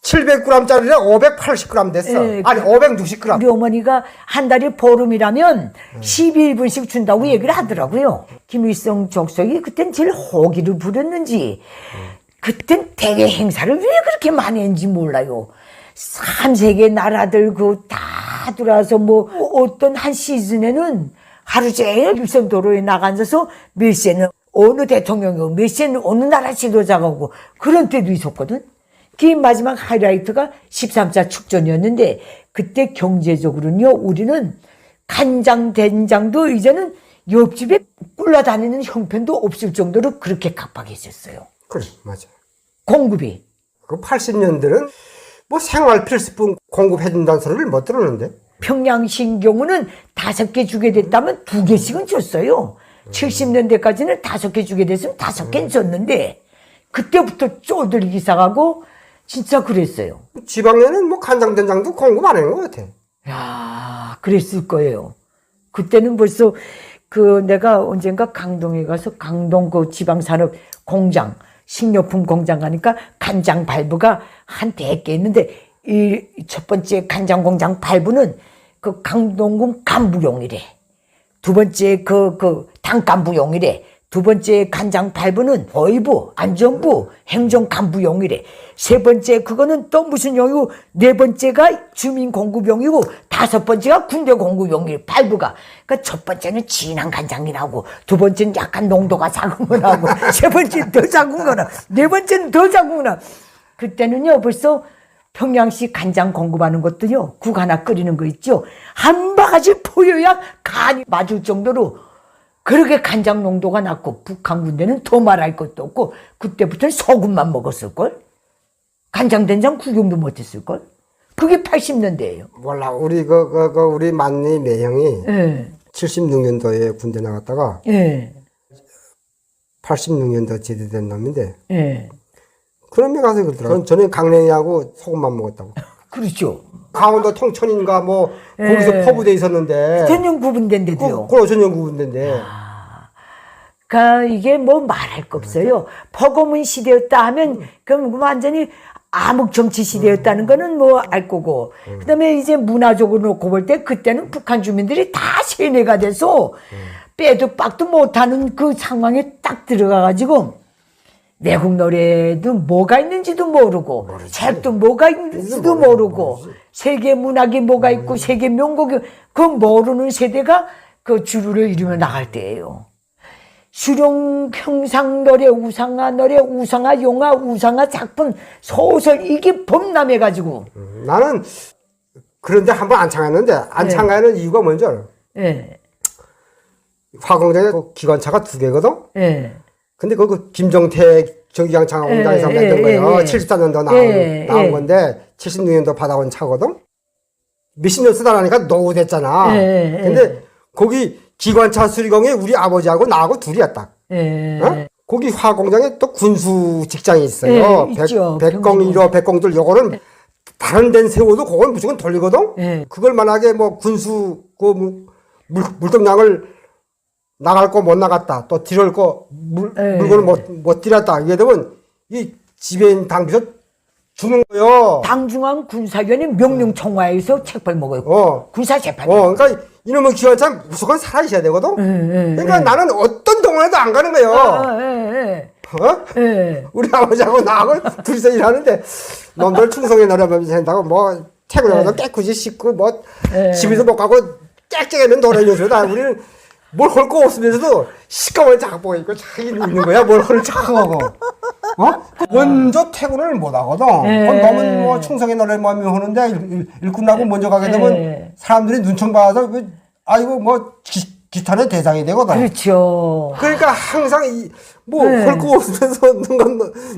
700g짜리가 580g 됐어. 아니 560g.
우리 어머니가 한 달에 보름이라면 11분씩 준다고 얘기를 하더라고요. 김일성 족속이 그땐 제일 호기를 부렸는지 그땐 대외 행사를 왜 그렇게 많이 했는지 몰라요. 3세계 나라들 다 들어와서 어떤 한 시즌에는 하루 종일 일선도로에 나가서 몇 세는 어느 대통령이고 몇 세는 어느 나라 지도자가 오고 그런 때도 있었거든. 그 마지막 하이라이트가 13차 축전이었는데 그때 경제적으로는요 우리는 간장, 된장도 이제는 옆집에 굴러다니는 형편도 없을 정도로 그렇게 각박했었어요.
그래, 맞아.
공급이.
그 80년대는 뭐 생활 필수품 공급해준다는 소리를 못 들었는데.
평양시 경우는 5개 주게 됐다면 2개씩은 줬어요. 70년대까지는 5개 주게 됐으면 5개는 줬는데, 그때부터 쪼들기 시작하고, 진짜 그랬어요.
지방에는 뭐 간장된장도 공급 안 하는 것 같아.
야, 그랬을 거예요. 그때는 벌써 내가 언젠가 강동에 가서 강동 그 지방산업 공장, 식료품 공장 가니까 간장 발부가 한 100개 있는데, 이 첫 번째 간장 공장 발부는 그 강동군 간부용이래. 두 번째 당간부용이래. 두 번째 간장 발부는 보위부, 안전부, 행정간부용이래. 세 번째 그거는 또 무슨 용이고, 네 번째가 주민공급용이고, 5번째가 군대공급용이래. 발부가. 그러니까 첫 번째는 진한 간장이 나오고, 두 번째는 약간 농도가 작은 거 나오고, 세 번째는 더 작은 거나, 네 번째는 더 작은 거나. 그때는요 벌써 평양시 간장 공급하는 것도요, 국 하나 끓이는 거 있죠, 한 바가지 포여야 간이 맞을 정도로 그렇게 간장 농도가 낮고, 북한 군대는 더 말할 것도 없고, 그때부터는 소금만 먹었을걸? 간장 된장 구경도 못했을걸? 그게 80년대예요.
몰라, 우리 만리 매형이
예.
76년도에 군대 나갔다가
예.
86년도 제대된 놈인데,
예.
그놈이 가서 그러더라고. 저는 강냉이하고 소금만 먹었다고.
그렇죠.
강원도 통천인가 뭐 거기서 포부돼 있었는데.
전용 구분된데도요.
그거 전용 구분된데.
그러니까 이게 뭐 말할 거 없어요. 퍼거문 시대였다 하면 그럼 완전히 암흑 정치 시대였다는 거는 뭐 알 거고. 그다음에 이제 문화적으로 놓고 볼 때 그때는 북한 주민들이 다 세뇌가 돼서 빼도 빡도 못하는 그 상황에 딱 들어가가지고 외국 노래도 뭐가 있는지도 모르고, 책도 뭐가 있는지도 모르고, 세계 문학이 뭐가 있고, 세계 명곡이, 그 모르는 세대가 그 주류를 이루며 나갈 때예요. 수령 평상 노래, 우상화 노래, 우상화 영화, 우상화 작품, 소설, 이게 범람해가지고.
나는 그런데 한번 안 참가했는데, 안 참가하는 이유가 뭔지 알아?
예.
화공장에 기관차가 2개거든?
예.
근데 그 김정태 전기장창 공장에서 만든 거예요. 74년도 나온 건데 76년도 받아온 차거든. 몇십 년 쓰다 나니까 노후됐잖아. 근데 거기 기관차 수리공에 우리 아버지하고 나하고 둘이야 딱. 어? 거기 화공장에 또 군수 직장이 있어요. 백공 1호, 백공들 요거는 다른 데는 세워도 그건 무조건 돌리거든. 그걸 만약에 뭐 군수 그 물동량을 나갈 거 못 나갔다. 또 들어올 거 물건을 못 들였다. 이게 되면 이 지배인 당비서 주는 거요.
당중앙 군사위원회 명령청와에서 책벌 먹어요. 군사 재판.
그러니까 이놈의 기관차 무조건 살아 있어야 되거든. 그러니까 나는 어떤 동원에도 안 가는 거예요. 우리 아버지하고 나하고 둘이서 일하는데 놈들 충성에 놀아보면서 한다고 뭐 퇴근하고 깨끗이 씻고 뭐 집에서 못 가고 짹짹하면 놀아주다. 우리는 뭘 할 거 없으면서도 시꺼먼 작복 입고 자기 있는 거야. 뭘 할 작하고. 먼저 퇴근을 못 하거든. 너무 뭐 충성의 노래 마음이 하는데 일 끝나고 먼저 가게 되면 사람들이 눈총 봐서 아이고 뭐 기탄의 대상이 되거든.
그렇죠.
그러니까 항상 할 거 없으면서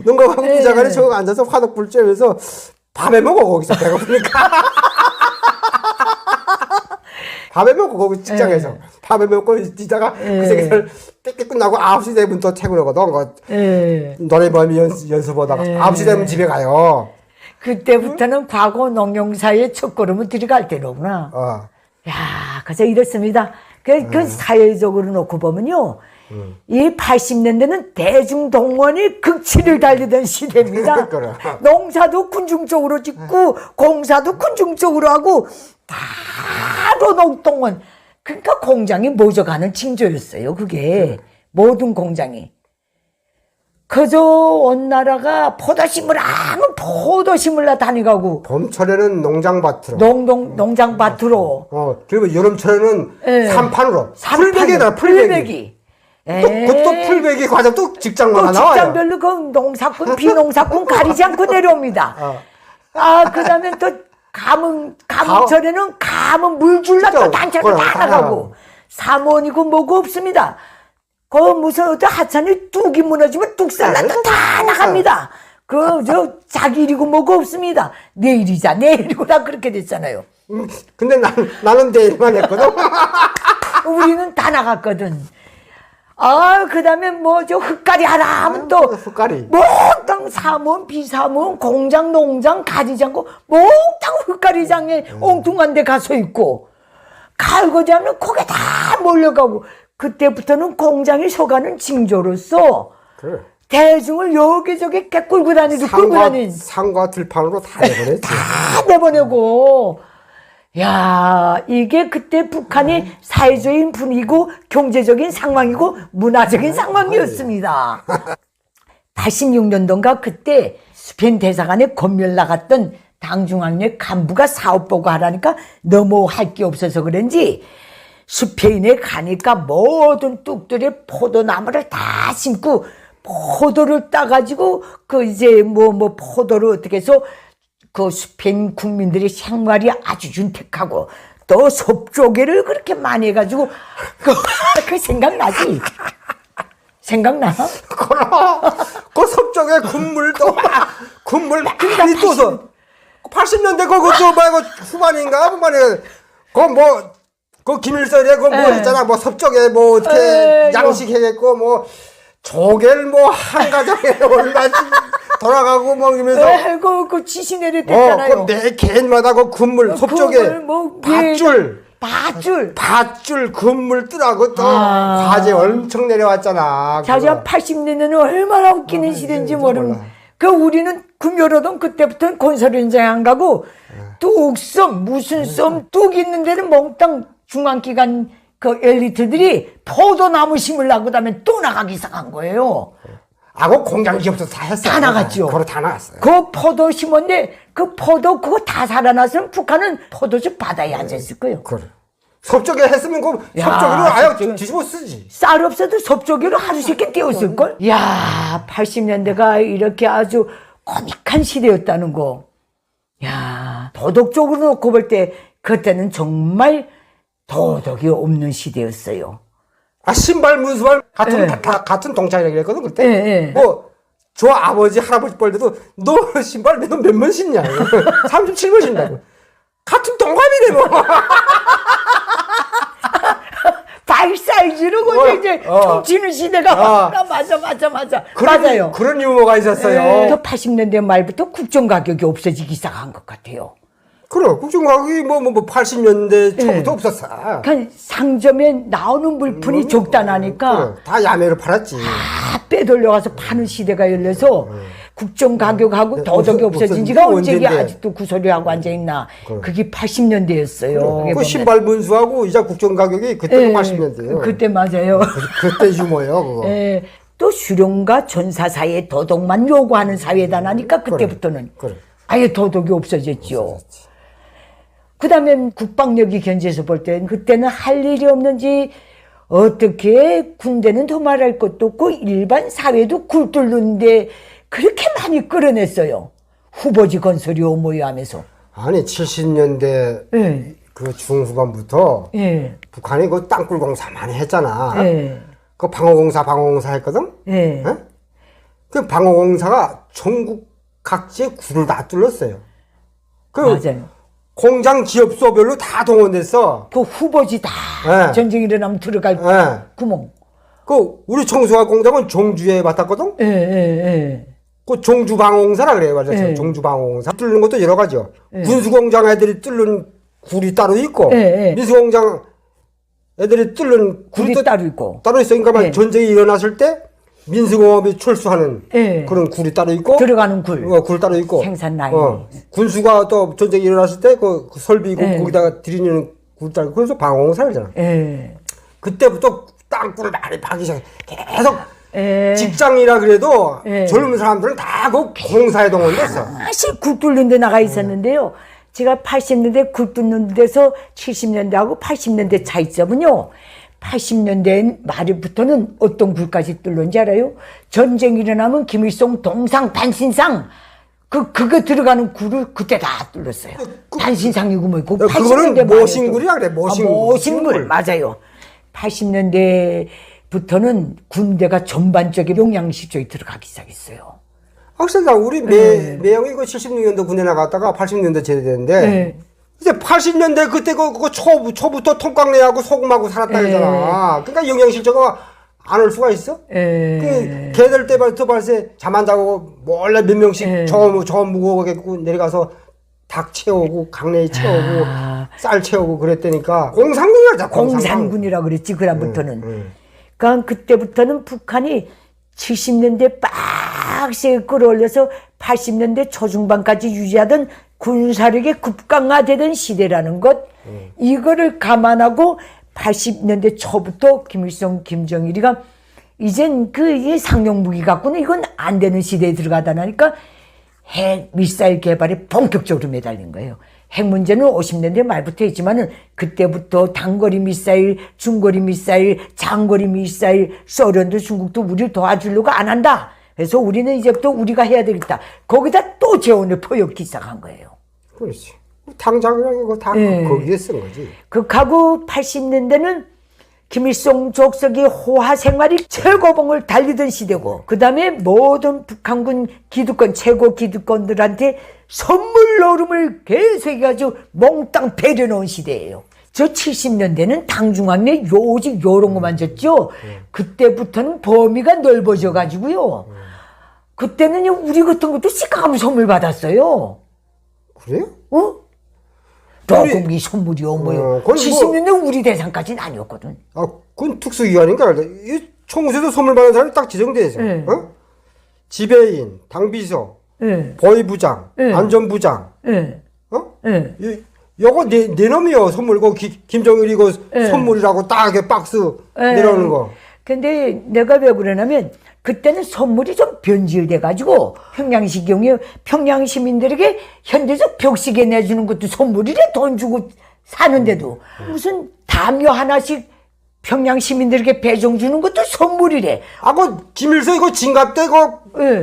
눈감고 부자간에 저거 앉아서 화덕불 쬐면서 밤에 먹어 거기서 배고프니까. 밥에 먹고 거기 직장에서 밥에 먹고 있다가 그 새끼들 뺏기 끝나고 9시 되면 또 퇴근하거든. 노래 모임 연습하다가 9시 되면 집에 가요.
그때부터는 과거 농경사의 첫걸음을 들어갈 때로구나. 야, 그래서 이렇습니다. 그 사회적으로 놓고 보면요. 이 80년대는 대중동원이 극치를 달리던 시대입니다. 농사도 군중적으로 짓고 공사도 군중적으로 하고 바로 농동원. 그러니까 공장이 모져가는 징조였어요. 그게 모든 공장이. 그저 온 나라가 포도 심으라면 포도 심으려 다니가고
봄철에는 농장밭으로
농장밭으로
그리고 여름철에는 산판으로 풀베기에다가 풀베기. 그것도 풀베기 과자 또 직장마다 나와요.
직장별로 그 농사꾼 비농사꾼 가리지 않고 내려옵니다. 그 다음에 또 가뭄철에는 하면 물 줄라도
진짜,
단체로
그래,
다
다
나가고
나가고.
삼원이고 뭐고 없습니다. 그 무슨 어떤 하천이 뚝이 무너지면 뚝살나도 다 나갑니다. 그 저 자기 일이고 뭐고 없습니다. 내 일이자 내 일이고 다 그렇게 됐잖아요.
근데 나는 내일만 했거든.
우리는 다 나갔거든. 그 다음에 뭐 저 흙갈이 하라 하면 또
흙갈이.
몽땅 사무원, 비사무원, 공장, 농장, 가지장고 몽땅 흙갈이장에 엉뚱한 데 가서 있고 갈고자 하면 거기 다 몰려가고 그때부터는 공장에 서가는 징조로서
그래.
대중을 여기저기 끌고 다니고 끌고 다닌
상과 들판으로 다 내보냈지.
다 내보내고 야 이게 그때 북한이 사회적인 분위기고 경제적인 상황이고 문화적인 상황이었습니다. 86년도인가 그때 스페인 대사관에 검열 나갔던 당중앙회 간부가 사업 보고 하라니까 너무 할 게 없어서 그런지 스페인에 가니까 모든 뚝들에 포도나무를 다 심고 포도를 따가지고 그 이제 뭐 포도를 어떻게 해서 그 스페인 국민들의 생활이 아주 윤택하고 또 섭조개를 그렇게 많이 해가지고 그 생각나지? 생각나?
그 섭정에 군물 많이 떠서 80년대 그거 말고 후반인가 그 김일성에 그 뭐 있잖아 뭐 섭정에 뭐 어떻게 양식해겠고 뭐 조개를 뭐 한 가정에 얼마씩 돌아가고 뭐 이러면서
그 지시 내렸댔잖아요.
매 개인마다 그 군물 섭조개
뭐
밧줄 군물 뜨라고 또 과제 엄청 내려왔잖아.
자자 80년대는 얼마나 웃기는 시대인지 모르는. 그 우리는 금요로동 그때부터는 건설 현장에 안 가고 뚝섬 무슨 섬 뚝 있는 데는 몽땅 중앙기관 그 엘리트들이 포도나무 심으려고 그다음에 또 나가기 시작한 거예요.
그 공장 기업도 다 했어.
다 나갔죠.
그거 다 나갔어요.
그 포도 심었는데 그 포도 그거 다 살아났으면 북한은 포도주 바다에 앉아있을 거예요.
그래. 섭조개 했으면 그 섭조개로 아예 뒤집어 쓰지.
쌀 없어도 섭조개로 하루 세끼 띄웠을걸? 야 80년대가 이렇게 아주 코믹한 시대였다는 거. 야 도덕적으로 놓고 볼 때 그때는 정말 도덕이 없는 시대였어요.
신발 문수발 같은 동창이라 그랬거든 그때. 저 아버지 할아버지 뻘대도 너 신발 몇 번 신냐? 37번 신다고. 같은 동갑이네 뭐.
발 사이즈로 그 이제 퉁치는 시대가 맞아. 맞아요.
그런 유머가 있었어요.
80년대 말부터 국정 가격이 없어지기 시작한 것 같아요.
그래, 국정 가격이 80년대 초부터 없었어.
그러니까 상점에 나오는 물품이 적다 나니까
다 야매로 팔았지.
다 빼돌려가서 파는 시대가 열려서 국정 가격하고 도덕이 없어진 지가 언제게 아직도 구소리하고 앉아있나. 그게 80년대였어요.
그 신발 문수하고 이자 국정 가격이 그때도 80년대예요.
그때 맞아요.
그때 유머예요, 그거.
또 수령과 전사 사이에 도덕만 요구하는 사회다 나니까 그때부터는 아예 도덕이 없어졌죠. 그 다음에 국방력이 견제해서 볼 때는 그때는 할 일이 없는지 어떻게 군대는 더 말할 것도 없고 일반 사회도 굴 뚫는데 그렇게 많이 끌어냈어요. 후보지 건설이 오모여 하면서.
아니 70년대 그 중후반부터 북한이 그 땅굴 공사 많이 했잖아. 그 방어공사 했거든. 그 방어공사가 전국 각지에 굴을 다 뚫었어요.
맞아요.
공장 기업소별로 다 동원됐어.
그 후보지 다 전쟁이 일어나면 들어갈 구멍.
그 우리 청소화 공장은 종주에 맡았거든. 그 종주방어공사라 그래요, 맞아. 종주방어공사 뚫는 것도 여러 가지요. 군수공장 애들이 뚫는 굴이 따로 있고, 민수공장 애들이 뚫는 굴이
따로 있고,
따로 있어. 그러니까 전쟁이 일어났을 때 민수공업이 철수하는 그런 굴이 따로 있고,
들어가는 굴,
굴 따로 있고,
생산 라인.
군수가 또 전쟁이 일어났을 때 그 설비고 거기다가 들이는 굴 따로. 그래서 방어공사잖아. 그때부터 땅굴을 많이 파기 시작해. 계속. 직장이라 그래도 젊은 사람들은 다 그 공사에 동원됐어.
사실 굴 뚫는 데 나가 있었는데요. 제가 80년대 굴 뚫는 데서 70년대하고 80년대 차이점은요. 80년대 말부터는 어떤 굴까지 뚫는지 알아요? 전쟁이 일어나면 김일성 동상 반신상 그거 들어가는 굴을 그때 다 뚫렸어요. 단신상이고 뭐고.
그거는 모신굴이라 그래,
모신굴. 맞아요. 80년대부터는 군대가 전반적인 영양시 쪽에 들어가기 시작했어요.
확실히 우리 매형이 그 76년도 군대 나갔다가 80년대 제대됐는데 이제 80년대 그때 그 초부터 통깡내하고 소금하고 살았다 그러잖아. 그러니까 영양실조가 안 올 수가 있어? 그 걔들 때부터 벌써 잠 안 자고 몰래 몇 명씩 저 무거워게 내려가서 닭 채우고 강내 채우고 쌀 채우고 그랬다니까. 공산군이라자.
공산군이라 그랬지 그다음부터는. 그러니까 그때부터는 북한이 70년대 빡세게 끌어올려서 80년대 초중반까지 유지하던 군사력의 급강화되던 시대라는 것, 이거를 감안하고 80년대 초부터 김일성, 김정일이가 이젠 이 상용무기 갖고는 이건 안 되는 시대에 들어가다 나니까 핵 미사일 개발에 본격적으로 매달린 거예요. 핵 문제는 50년대 말부터 했지만은 그때부터 단거리 미사일, 중거리 미사일, 장거리 미사일, 소련도 중국도 우리를 도와주려고 안 한다. 그래서 우리는 이제부터 우리가 해야 되겠다. 거기다 또 재원을 퍼붓기 시작한 거예요.
그렇지. 당장이라는 거 다 거기에 쓴 거지.
극하고 80년대는 김일성 족속의 호화 생활이 최고봉을 달리던 시대고, 그 다음에 모든 북한군 기득권, 최고 기득권들한테 선물 노름을 계속 해가지고 몽땅 배려놓은 시대예요. 저 70년대는 당중앙내 요직 요런 거만 졌죠. 그때부터는 범위가 넓어져 가지고요. 그때는 우리 같은 것도 시가하면 선물 받았어요.
그래요?
조금 이 선물이요, 뭐요. 70년대 우리 대상까지는 아니었거든.
그건 특수기관인가? 이 총수에도 선물 받는 사람이 딱 지정돼 있어. 지배인, 당비서, 보위부장, 안전부장. 요거 내 놈이요, 선물. 김정일이 선물이라고 딱 이렇게 박스 내려오는 거.
근데 내가 왜 그러냐면, 그때는 선물이 좀 변질돼가지고, 평양시 경우에 평양 시민들에게 현대적 벽시계 내주는 것도 선물이래. 돈 주고 사는데도. 무슨 담요 하나씩 평양 시민들에게 배송 주는 것도 선물이래.
김일성 이거 진갑 때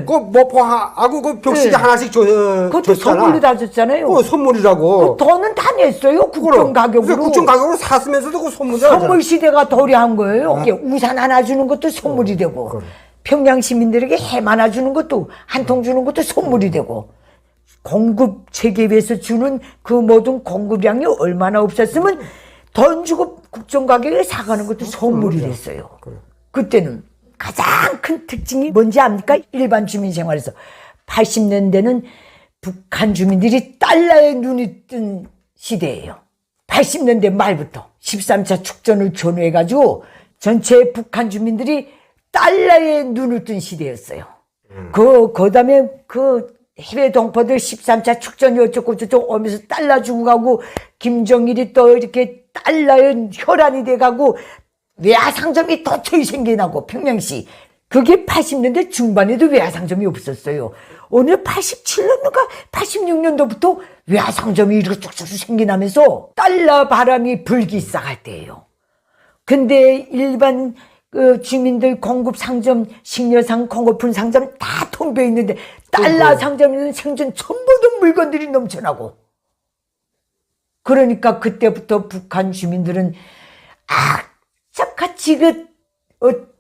모포하고 벽시계 하나씩
그것도
줬잖아.
선물로 다 줬잖아요.
그거 선물이라고.
돈은 다 냈어요. 국정 가격으로.
국정 가격으로 샀으면서도 그 선물이잖아.
선물 시대가 도래한 거예요. 우산 하나 주는 것도 선물이 되고, 평양 시민들에게 햄 하나 주는 것도, 한 통 주는 것도 선물이 되고, 공급 체계에서 주는 그 모든 공급량이 얼마나 없었으면 돈 주고 국정 가격에 사가는 것도 선물이 됐어요. 그때는 가장 큰 특징이 뭔지 압니까? 일반 주민 생활에서 80년대는 북한 주민들이 달러에 눈이 뜬 시대예요. 80년대 말부터 13차 축전을 전후해가지고 전체 북한 주민들이 달러에 눈을 뜬 시대였어요. 그 다음에 해외 동포들 13차 축전이 어쩌고 저쩌고 오면서 달러 주고 가고, 김정일이 또 이렇게 달러의 혈안이 돼가고, 외화상점이 도처에 생겨나고, 평양시. 그게 80년대 중반에도 외화상점이 없었어요. 어느 87년도가 86년도부터 외화상점이 이렇게 쭉쭉 생겨나면서 달러 바람이 불기 시작할 때예요. 근데 일반 주민들 공급 상점, 식료상, 공급품 상점 다 텅비어 있는데 달러 상점에는 생전 처음 보던 물건들이 넘쳐나고, 그러니까 그때부터 북한 주민들은 악착같이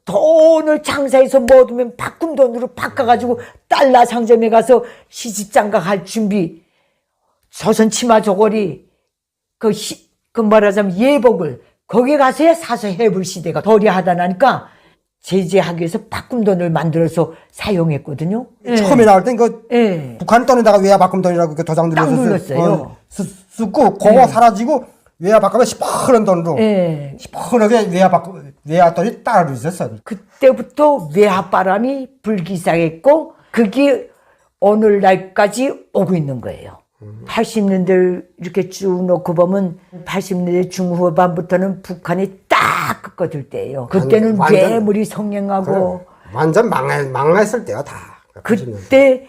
돈을 장사해서 모으면 바꾼 돈으로 바꿔가지고 달러 상점에 가서 시집장가 할 준비, 조선 치마 저고리, 말하자면 예복을 거기에 가서야 사서 해볼 시대가 도래하다 나니까 제재하기 위해서 바꾼 돈을 만들어서 사용했거든요.
처음에 나올 땐 북한 돈에다가 외화 바꾼 돈이라고 도장
눌렀어요.
쓰고 그거 사라지고 외화 바꾸면 시퍼런 돈으로 시퍼하게 외화 돈이 따로 있었어.
그때부터 외화 바람이 불기 시작했고, 그게 오늘날까지 오고 있는 거예요. 80년대 이렇게 쭉 놓고 보면 80년대 중후반부터는 북한이 딱 꺾어들 때예요. 그때는 뇌물이 성행하고,
완전 망했을 때야 다.
그때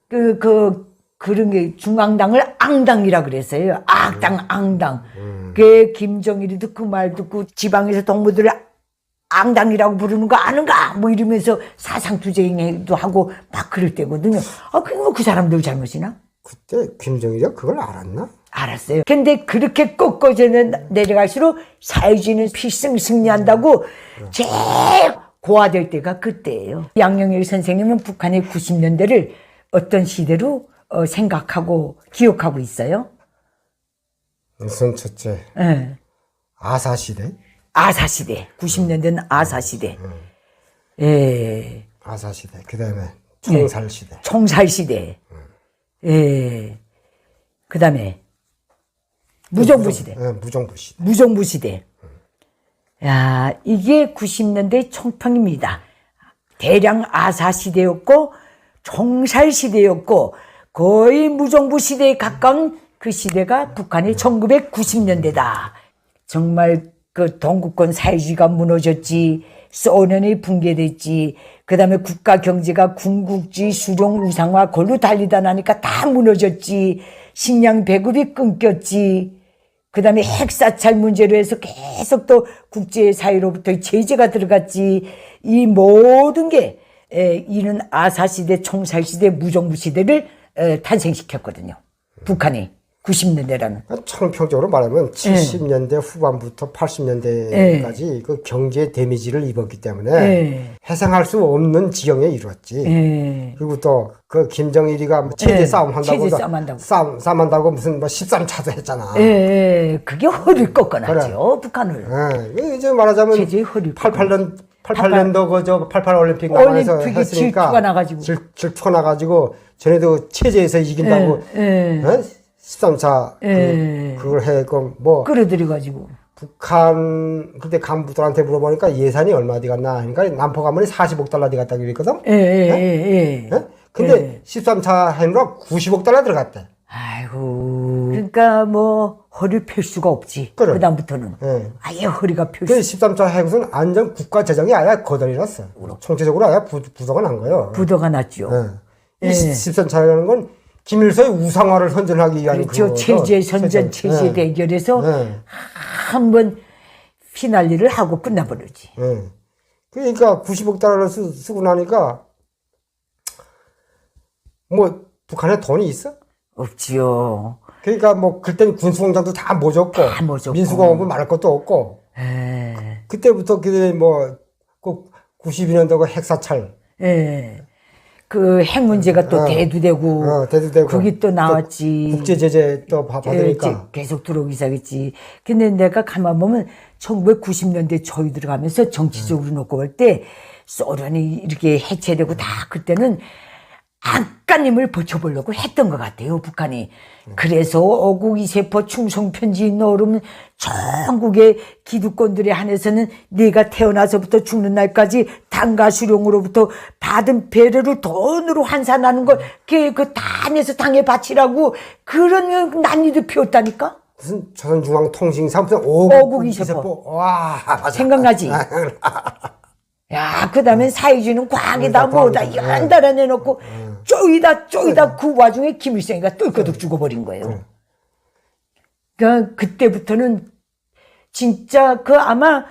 그런 게 중앙당을 앙당이라 그랬어요. 악당, 앙당. 그 김정일이도 그 말 듣고 지방에서 동무들을 앙당이라고 부르는 거 아는가? 뭐 이러면서 사상투쟁도 하고 막 그럴 때거든요. 그게 뭐 그 사람들 잘못이나?
그때 김정일이가 그걸 알았나?
알았어요. 근데 그렇게 꺾어져 내려갈수록 사회주의는 필승 승리한다고 제일 고화될 때가 그때예요. 양영일 선생님은 북한의 90년대를 어떤 시대로 생각하고 기억하고 있어요?
우선 첫째,
네.
아사시대.
아사시대. 90년대는 아사시대. 예.
아사시대. 그 다음에 총살시대.
총살시대. 예. 그 다음에 무정부시대.
무정부시대.
무정부시대. 야, 이게 90년대 총평입니다. 대량 아사시대였고 총살시대였고 거의 무정부시대에 가까운 그 시대가 북한의 1990년대다. 정말 그 동구권 사회주의가 무너졌지, 소련이 붕괴됐지, 그 다음에 국가 경제가 군국주의 수령 우상화 걸로 달리다 나니까 다 무너졌지, 식량 배급이 끊겼지, 그 다음에 핵사찰 문제로 해서 계속 또 국제사회로부터 제재가 들어갔지. 이 모든 게 이는 아사시대, 총살시대, 무정부시대를 탄생시켰거든요. 북한이 90년대라는.
총평적으로 말하면 70년대 후반부터 80년대까지 그 경제 데미지를 입었기 때문에 해상할 수 없는 지경에 이르렀지. 그리고 또 그 김정일이가 체제 싸움 한다고 싸움 한다고 무슨 뭐 13차도 했잖아.
그게 허리를 꺾어놨죠. 북한을.
이제 말하자면 88년도 그저 88 올림픽 나가서 했으니까 질투가 나가지고 전에도 체제에서 이긴다고 13차 그걸 해고 뭐 끌어들여가지고 북한 그때 간부들한테 물어보니까 예산이 얼마 디 갔나 하니까 남포 가면이 40억 달러 디 갔다고 그랬거든. 근데 13차 해놓으라 90억 달러 들어갔대.
아이고. 그러니까 뭐 허리 펼 수가 없지. 그래. 그다음부터는 아예 허리가 펼 수.
그 13차 해고선 완전 국가 재정이 아예 거덜이났어. 총체적으로 아예 부도가 난 거예요.
부도가 났죠.
이 13차라는 건 김일성의 우상화를 선전하기 위한
그렇죠. 체제 선전, 체제 대결에서 한번 피날리를 하고 끝나버리지.
그러니까 90억 달러를 쓰고 나니까 뭐 북한에 돈이 있어?
없지요.
그러니까 뭐 그때는 군수공장도 다 모졌고 민수공업은 말할 것도 없고 그때부터 그때 뭐 92년도 그 핵사찰
그 핵 문제가 또 대두되고 그게 또 나왔지.
국제 제재 또 받으니까
계속 들어오기 시작했지. 근데 내가 가만 보면 1990년대 초에 들어가면서 정치적으로 놓고 볼 때 소련이 이렇게 해체되고 다 그때는 안간힘을 버텨보려고 했던 것 같아요, 북한이. 그래서 어국 이세포 충성편지 넣으면 전국의 기득권들에 한해서는 네가 태어나서부터 죽는 날까지 당과 수령으로부터 받은 배려를 돈으로 환산하는 걸 그 단에서 당에 바치라고 그런 난리도 피웠다니까?
무슨 조선중앙통신사 무슨
어국 이세포.
와,
생각나지? 야, 그 다음에 사회주의는 과학이다, 뭐다, 연달아 내놓고, 쪼이다, 그 와중에 김일성이가 똘거덕 죽어버린 거예요. 그러니까, 그때부터는, 진짜, 아마,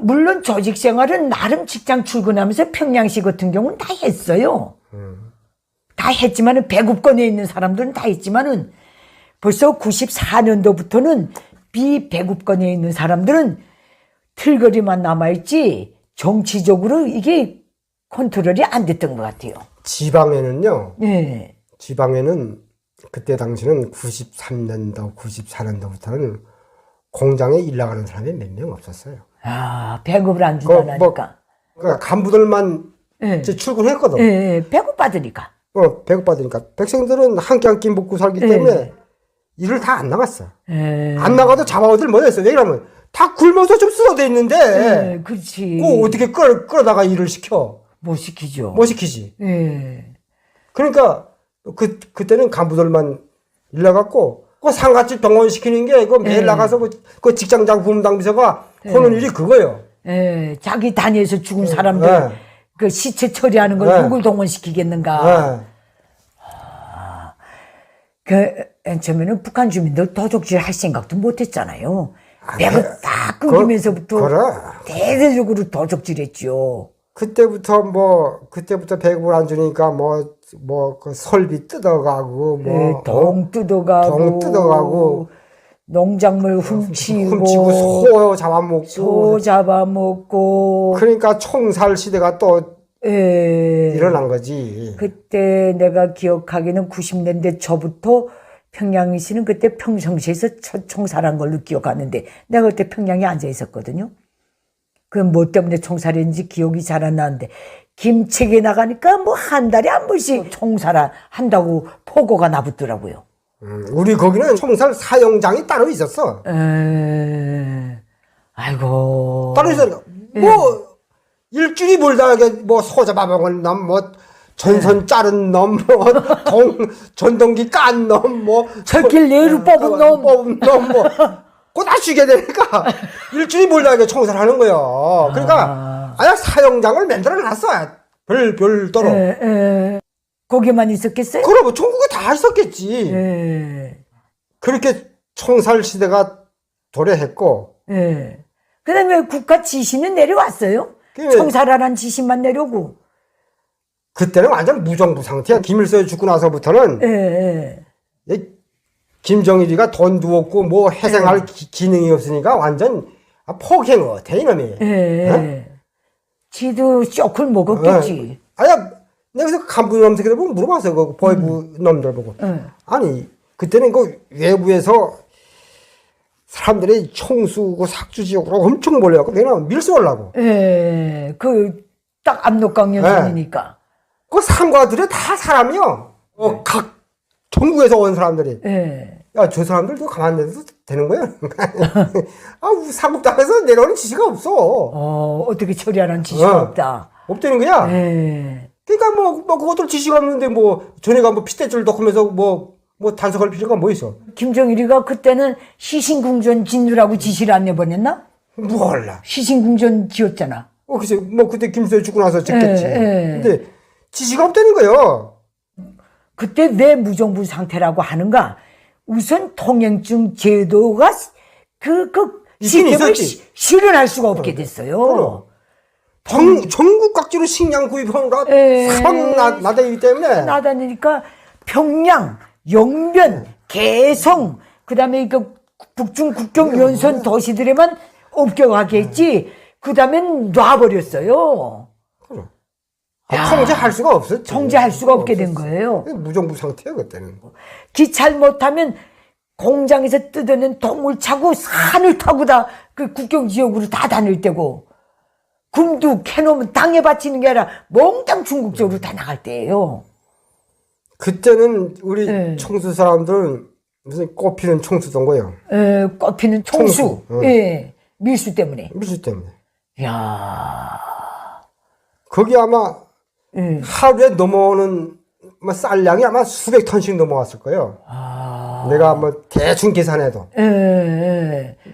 물론 조직 생활은 나름 직장 출근하면서 평양시 같은 경우는 다 했어요. 다 했지만은, 배급권에 있는 사람들은 다 했지만은, 벌써 94년도부터는 비배급권에 있는 사람들은 틀거리만 남아있지, 정치적으로 이게 컨트롤이 안 됐던 것 같아요.
지방에는요. 지방에는 그때 당시는 93년도, 94년도부터는 공장에 일 나가는 사람이 몇 명 없었어요.
아, 배급을 안 준다니까.
그러니까 간부들만 출근했거든.
배급 받으니까.
배급 받으니까. 백성들은 한 끼 먹고 살기 때문에 일을 다 안 나갔어. 안 나가도 잡아오들 못했어. 왜 그러면 다 굶어서 좀 쓰러져 있는데.
그렇지.
꼭 어떻게 끌어다가 일을 시켜?
못 시키죠.
못 시키지. 그러니까, 그때는 간부들만 일 나갔고, 그 상가집 병원 시키는 게, 매일 나가서 그 직장장 부문당비서가 하는 일이 그거예요.
자기 단위에서 죽은 사람들, 그 시체 처리하는 걸 누굴 동원시키겠는가. 처음에는 북한 주민들 도적질 할 생각도 못 했잖아요. 배가 딱 끊기면서부터
그래.
대대적으로 도적질했죠.
그때부터 배급을 안 주니까 그 설비 뜯어가고
동 뜯어가고
동 뜯어가고
농작물 훔치고
소 잡아먹고
소 잡아먹고
그러니까 총살 시대가 또
예.
일어난 거지.
그때 내가 기억하기는 90년대 초부터 평양시는 그때 평성시에서 첫 총살한 걸로 기억하는데 내가 그때 평양에 앉아 있었거든요. 그 뭐 때문에 총살했는지 기억이 잘 안 나는데 김책에 나가니까 뭐 한 달에 한 번씩 총살 한다고 보고가 나붙더라고요.
우리 거기는 총살 사용장이 따로 있었어.
아이고.
따로 있었어. 일주일이 몰다 소 잡아먹은 놈, 전선 자른 놈, 전동기 깐 놈,
철길 내로 뽑은 놈.
그거 다 쉬게 되니까 일주일이 몰다 총살하는 거요. 그러니까 아예 사용장을 만들어 놨어. 별도로.
거기만 있었겠어요?
그럼 전국에 다 있었겠지. 그렇게 총살 시대가 도래했고.
그 다음에 국가 지시는 내려왔어요? 총살하라는 지시만 내려오고.
그때는 완전 무정부 상태야. 김일성이 죽고 나서부터는 김정일이가 돈도 없고 회생할 기능이 없으니까 완전 폭행어 대이놈이.
지도 쇼크를 먹었겠지.
아야 내가 그래서 간부 놈들한테 보고 물어봤어요. 그 보이부 놈들 보고. 아니 그때는 그 외부에서 사람들이 총수고 삭주 지역으로 엄청 몰려갖고 내가 밀수하려고.
딱 압록강 연산이니까.
그 상과들이 다 사람이요. 각 전국에서 온 사람들이. 야, 저 사람들도 가만 내도 되는 거야? 사국당에서 내려오는 지시가 없어.
어떻게 처리하라는 지시가 없다.
없다는 거야. 그러니까 그것들 지시가 없는데 전에가 피대줄 넣고 하면서 단속할 필요가 뭐 있어?
김정일이가 그때는 시신궁전 짓느라고 지시를 안 내보냈나?
몰라.
시신궁전 지었잖아.
글쎄, 그때 김수현 죽고 나서 짓겠지. 근데 지시가 없다는 거예요.
그때 왜 무정부 상태라고 하는가? 우선 통행증 제도가 그 시스템을 실현할 수가 없게 됐어요.
전국 각지로 식량 구입하느라 상 나다니기 때문에.
나다니니까 평양, 영변, 개성, 그 다음에 북중 국경 연선 도시들에만 업겨가겠지. 그 다음엔 놔버렸어요.
통제할 수가 없었지.
통제할 수가 없게 된 거예요.
무정부 상태야, 그때는.
기차를 못하면 공장에서 뜯어낸 동물 차고 산을 타고 다 그 국경 지역으로 다 다닐 때고, 금도 캐놓으면 땅에 받치는 게 아니라 몽땅 중국 쪽으로 다 나갈 때예요.
그때는 우리 총수 사람들은 무슨 꽃피는 총수던 거예요.
꽃피는 총수. 밀수 때문에.
밀수 때문에.
이야.
거기 아마 하루에 넘어오는 쌀량이 아마 수백 톤씩 넘어왔을 거예요. 내가 대충 계산해도.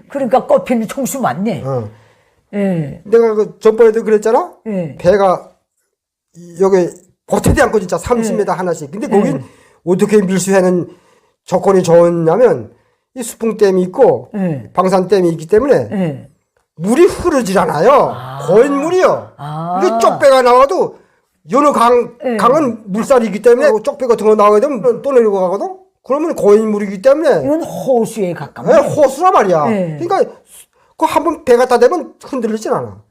그러니까 꽃피는 총수 맞네.
내가 전번에도 그랬잖아. 배가 여기 보태대 않고 진짜 30m 하나씩. 근데 거긴 어떻게 밀수하는 조건이 좋냐면 이 수풍댐이 있고 방산댐이 있기 때문에 물이 흐르질 않아요. 고인물이요. 이게 쪽배가 나와도 여느 강은 물살이 있기 때문에 쪽배 같은 거 나오게 되면 또 내려고 가거든. 그러면 고인물이기 때문에
이건 호수에 가까운.
호수란 말이야. 그러니까 그 한번 배 갖다 대면 흔들리진 않아.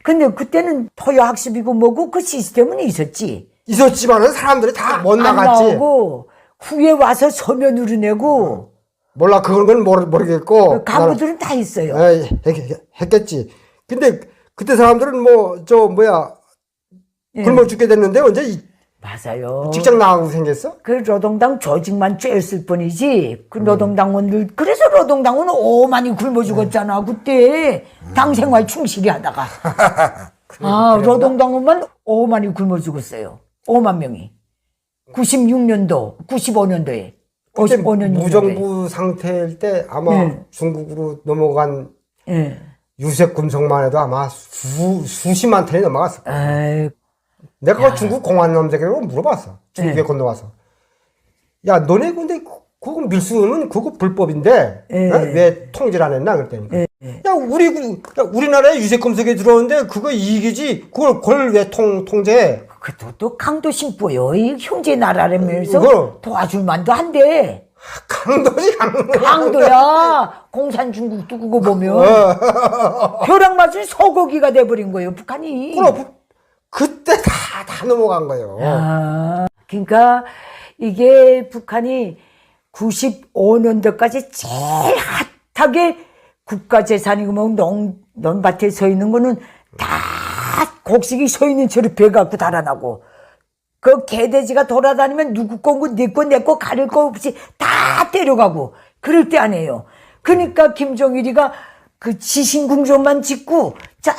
근데 그때는 토요학습이고 뭐고 그 시스템은 있었지.
있었지만은 사람들이 다 못 나갔지.
나오고 후에 와서 서면으로 내고.
몰라, 그건 모르겠고.
간부들은 다 있어요.
했겠지. 근데 그때 사람들은 굶어 죽게 됐는데 언제
맞아요.
직장 나가고 생겼어?
그 노동당 조직만 쬐었을 뿐이지. 그 노동당원들, 그래서 노동당원은 많이 굶어 죽었잖아. 그때 당 생활 충실히 하다가. 노동당원만 많이 굶어 죽었어요. 5만 명이. 96년도, 95년도에. 55년
무정부 상태일 때 아마 중국으로 넘어간 유색 금속만 해도 아마 수십만 톤이 넘어갔을 거야. 내가 중국 공안 놈들에게 물어봤어. 중국에 건너가서. 야, 너네 근데 그거 밀수는 그거 불법인데 왜 통제를 안 했나 그랬더니 야 우리나라에 유색검색에 들어오는데 그거 이익이지 그걸 왜 통제해?
그것도 또 강도 심보요. 이 형제 나라라면서
그거.
도와줄 만도 한데.
강도지 강도.
강도야. 공산 중국도 그거 보면 벼락 맞은 소고기가 돼버린 거예요, 북한이.
그럼 그때 다 넘어간 거예요.
아, 그러니까 이게 북한이 95년도까지 제일 핫하게 국가재산이고 뭐 논밭에 서 있는 거는 다 곡식이 서 있는 채로 배 갖고 달아나고 그 개돼지가 돌아다니면 누구 거고 네 거 내 거 가릴 거 없이 다 때려가고 그럴 때 아니에요. 그러니까 김정일이가 그 지신궁전만 짓고 자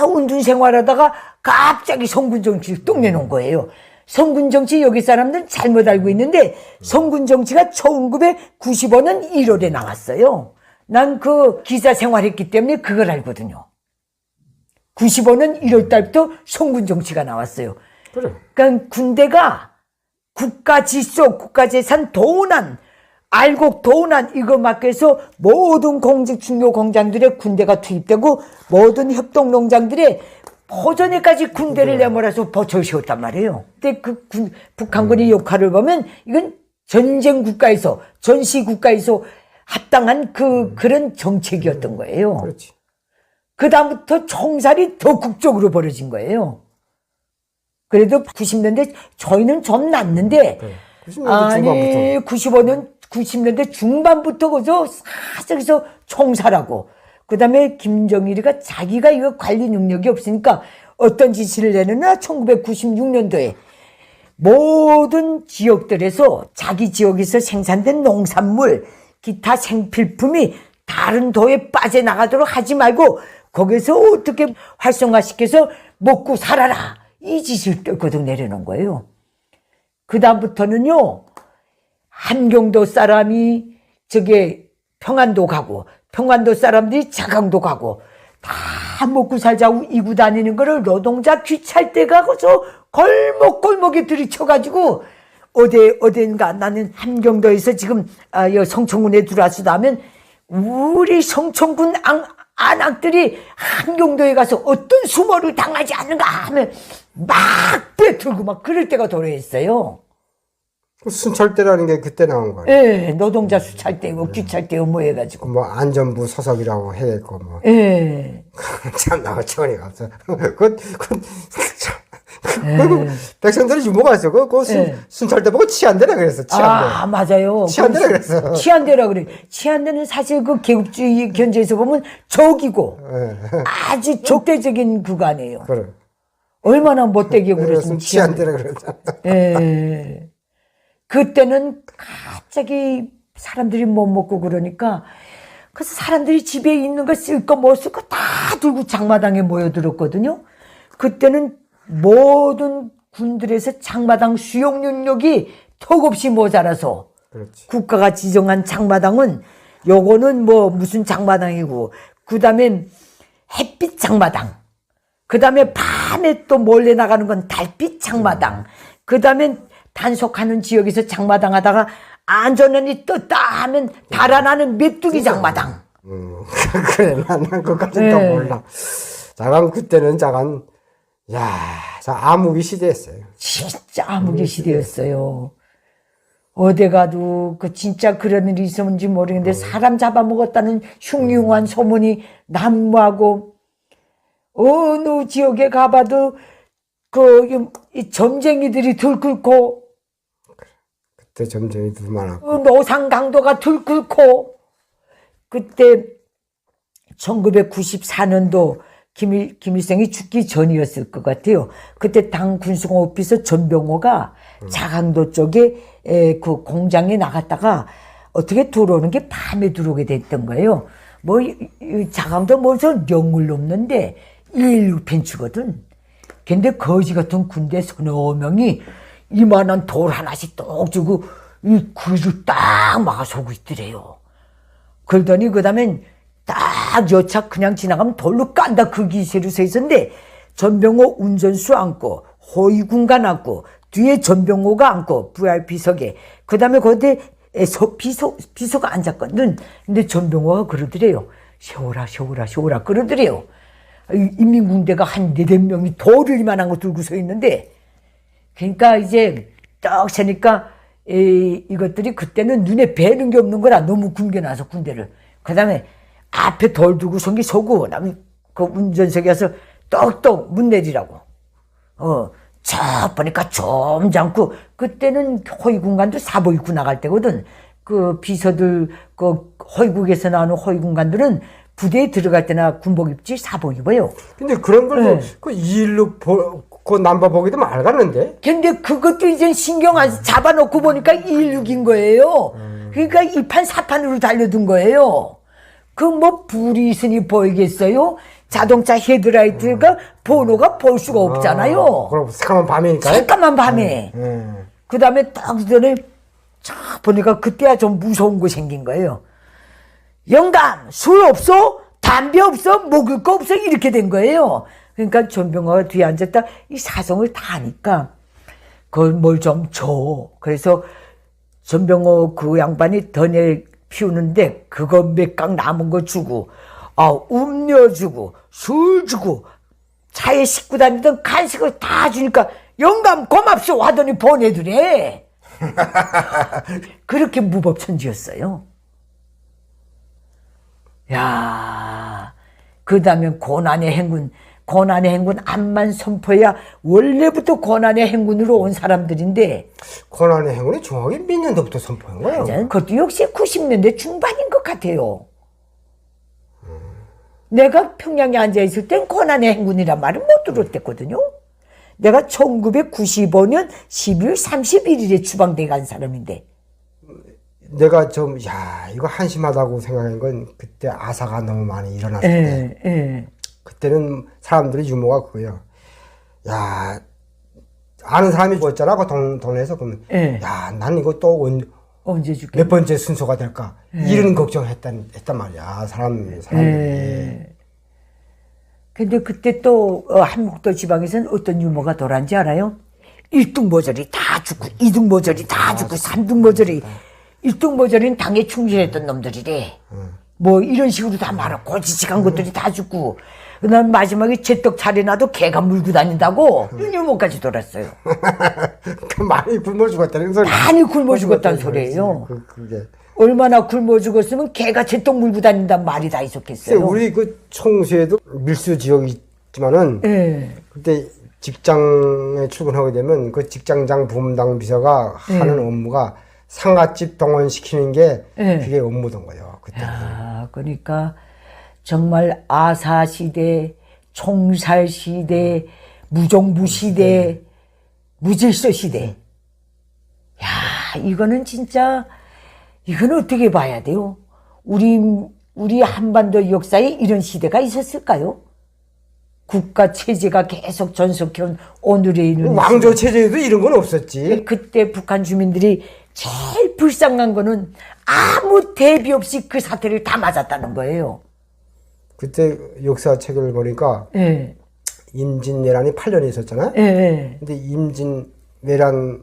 운둔 생활하다가 갑자기 성군정치를 뚝 내놓은 거예요. 성군정치 여기 사람들은 잘못 알고 있는데 성군정치가 1995년 1월에 나왔어요. 난 그 기자 생활했기 때문에 그걸 알거든요. 95년 1월 달부터 성군정치가 나왔어요.
그래.
그러니까 군대가 국가질서, 국가재산, 도난, 알곡 도난 이거 막기 위해서 모든 중요 공장들에 군대가 투입되고 모든 협동농장들에 포전에까지 군대를 내몰아서 버쳐 세웠단 말이에요. 근데 그 북한군의 역할을 보면 이건 전쟁 국가에서 전시 국가에서 합당한 그런 정책이었던 거예요.
그렇지.
그 다음부터 총살이 더 국적으로 벌어진 거예요. 그래도 90년대 저희는 좀 났는데
90년대 중반부터.
90년대 중반부터 그저 사석에서 총살하고 그 다음에 김정일이가 자기가 이거 관리 능력이 없으니까 어떤 지시를 내느냐 1996년도에 모든 지역들에서 자기 지역에서 생산된 농산물 기타 생필품이 다른 도에 빠져나가도록 하지 말고 거기서 어떻게 활성화시켜서 먹고 살아라 이 지시를 뜯거든 내려놓은 거예요. 그 다음부터는요 함경도 사람이 저게 평안도 가고 평안도 사람들이 자강도 가고 다 먹고 살자고 이고 다니는 거를 노동자 귀찰 때 가고서 골목골목에 들이쳐가지고 어딘가 나는 함경도에서 지금 성천군에 들어와서 나면 우리 성천군 안악들이 함경도에 가서 어떤 수모를 당하지 않는가 하면 막 빼들고 막 그럴 때가 도래했어요.
순찰대라는 게 그때 나온 거예요.
예, 노동자 수찰대고 귀찰대고 뭐 해가지고.
뭐 안전부 소속이라고 해야겠고 뭐.
예.
참 나 어처구니가 없어. 백성들이 유머가 있어. 순찰대 보고 치안대라 그랬어. 치안대.
아, 맞아요.
치안대라 그랬어.
치안대라 그래. 치안대는 사실 그 계급주의 견제에서 보면 적이고 아주 적대적인 구간이에요.
그래.
얼마나 못되게 그랬으면
치안대라 그랬잖아.
예. 그때는 갑자기 사람들이 못 먹고 그러니까 그래서 사람들이 집에 있는 거 쓸 거 못 쓸 거 다 들고 장마당에 모여들었거든요. 그때는 모든 군들에서 장마당 수용 능력이 턱없이 모자라서
그렇지.
국가가 지정한 장마당은 요거는 뭐 무슨 장마당이고 그 다음에 햇빛 장마당 그 다음에 밤에 또 몰래 나가는 건 달빛 장마당 그 다음에 단속하는 지역에서 장마당 하다가 안전원이 떴다 하면 달아나는 메뚜기 장마당.
그래, 난 그것까지는 또 몰라. 자간 그때는 암흑의 시대였어요.
진짜 암흑의 시대였어요. 어디 가도 진짜 그런 일이 있었는지 모르겠는데 사람 잡아먹었다는 흉흉한 소문이 난무하고 어느 지역에 가봐도 이 점쟁이들이 들끓고
그때 점쟁이들 많았고
노상 강도가 들끓고 그때 1994년도 김일성이 죽기 전이었을 것 같아요. 그때 당 군수공 오피서 전병호가 자강도 쪽에 그 공장에 나갔다가 어떻게 들어오는 게 밤에 들어오게 됐던 거예요. 뭐 자강도 뭐저 영을 넘는데 116펜치거든. 근데 거지 같은 군대 서너 명이 이만한 돌 하나씩 똑 주고 이 귀를 딱 막아서고 있더래요. 그러더니 그 다음엔 딱 여차 그냥 지나가면 돌로 깐다 그 기세로 서 있었는데 전병호 운전수 앉고 호위군관 앉고 뒤에 전병호가 앉고 VIP석에 그 다음에 거기에 비서가 앉았거든. 근데 전병호가 그러더래요. 세워라 그러더래요. 인민군대가 한 4~5명이 돌을 이만한 거 들고 서 있는데, 그러니까 이제 딱 세니까 이것들이 그때는 눈에 뵈는 게 없는 거라 너무 굶겨놔서 군대를. 그 다음에 앞에 돌 두고 성기 서고, 그다음에 그 운전석에 가서 떡떡 문 내리라고. 저 보니까 좀 않고, 그때는 허위군관도 사복 입고 나갈 때거든. 그 비서들, 그 허위국에서 나오는 허위군관들은 부대에 들어갈 때나 군복 입지 사복 입어요.
근데 그런 걸 그 일로 그 남바 보기도 말갔는데.
근데 그것도 이제 신경 안 잡아놓고 보니까 216인 거예요. 그러니까 2판 4판으로 달려든 거예요. 그 뭐 불이 있으니 보이겠어요? 자동차 헤드라이트가 번호가 볼 수가 없잖아요.
그럼 새까만 밤이니까.
새까만 밤에. 그 다음에 딱 전에 쫙 보니까 그때야 좀 무서운 거 생긴 거예요. 영감, 술 없어? 담배 없어? 먹을 거 없어? 이렇게 된 거예요. 그러니까 전병호가 뒤에 앉았다 이 사정을 다 하니까 그걸 뭘 좀 줘. 그래서 전병호 그 양반이 더내 피우는데 그거 몇 강 남은 거 주고, 음료 주고, 술 주고, 차에 싣고 다니던 간식을 다 주니까 영감 고맙소 하더니 보내더래. 그렇게 무법천지였어요. 야, 그 다음에 고난의 행군 암만 선포해야 원래부터 고난의 행군으로 온 사람들인데,
고난의 행운이 정확히 몇 년도부터 선포한 거예요?
그것도 역시 90년대 중반인 것 같아요. 내가 평양에 앉아있을 땐 고난의 행군이란 말을 못 들었댔거든요. 내가 1995년 12월 31일에 추방돼 간 사람인데.
내가 좀, 이거 한심하다고 생각한 건 그때 아사가 너무 많이 일어났을 때. 그때는 사람들이 유머가 그거예요. 아는 사람이 죽었잖아, 그 동네에서. 그러면, 난 이거 또
언제 줄게?
몇 번째 순서가 될까? 이런 걱정했단 말이야, 사람들이.
근데 그때 또, 한국도 지방에서는 어떤 유머가 돌았는지 알아요? 1등 모조리 다 죽고, 2등 모조리 다 죽고, 3등 모조리. 1등 모조리는 당에 충실했던 놈들이래. 뭐 이런 식으로 다 말하고, 고지식한 것들이 다 죽고, 그 다음 마지막에 제떡 차려놔도 개가 물고 다닌다고 이런 유머까지 돌았어요.
많이 굶어 죽었다는 소리.
많이 굶어 죽었다는 소리예요.
그게.
얼마나 굶어 죽었으면 개가 제떡 물고 다닌다는 말이 다 있었겠어요.
우리 그 청주에도 밀수 지역이 있지만은, 그때 직장에 출근하게 되면 그 직장장 부문당 비서가 하는 업무가 상갓집 동원시키는 게 그게 업무던 거예요. 그때는.
그러니까 정말 아사 시대, 총살 시대, 무정부 시대, 무질서 시대. 이거는 진짜, 이거는 어떻게 봐야 돼요? 우리 한반도 역사에 이런 시대가 있었을까요? 국가 체제가 계속 전속해온 오늘의 이런
왕조 체제에도 이런 건 없었지.
그때 북한 주민들이 제일 불쌍한 거는 아무 대비 없이 그 사태를 다 맞았다는 거예요.
그때 역사책을 보니까 임진왜란이 8년이 있었잖아요. 근데 임진왜란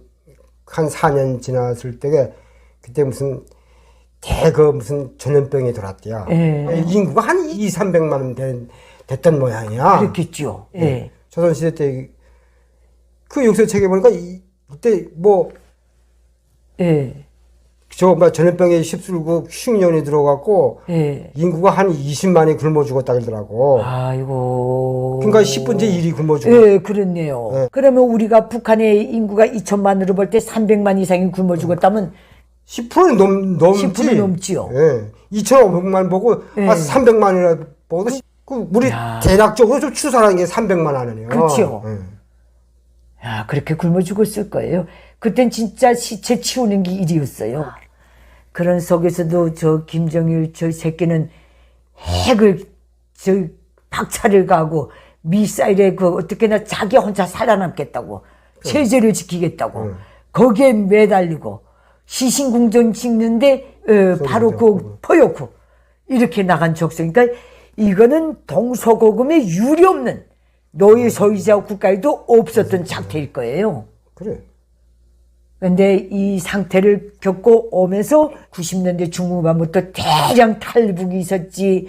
한 4년 지났을 때에 그때 무슨 무슨 전염병이 돌았대요. 인구가 한 200~300만 원 됐던 모양이야.
그렇겠죠.
조선시대 때 그 역사책에 보니까 그때 전염병에 휩쓸고 흉년이 들어갔고 인구가 한 20만이 굶어 죽었다 그러더라고.
아이고.
그러니까 10분째 1이 굶어 죽었다.
그렇네요. 그러면 우리가 북한의 인구가 2천만으로 볼 때 300만 이상이 굶어 죽었다면
10%는 넘지.
10% 넘지요.
2,500만 보고 300만이라 보고 우리 대략적으로 좀 추산한 게 300만 원이에요.
그렇죠. 그렇게 굶어 죽었을 거예요. 그땐 진짜 시체 치우는 게 일이었어요. 그런 속에서도 저 김정일 저 새끼는 박차를 가고 미사일에 어떻게나 자기 혼자 살아남겠다고 체제를 지키겠다고 거기에 매달리고 시신궁전 찍는데 바로 포효쿠 이렇게 나간 적성. 그러니까 이거는 동서고금에 유리 없는 노예 소유자 국가에도 없었던 작태일 거예요.
그래.
근데 이 상태를 겪고 오면서 90년대 중후반부터 대량 탈북이 있었지.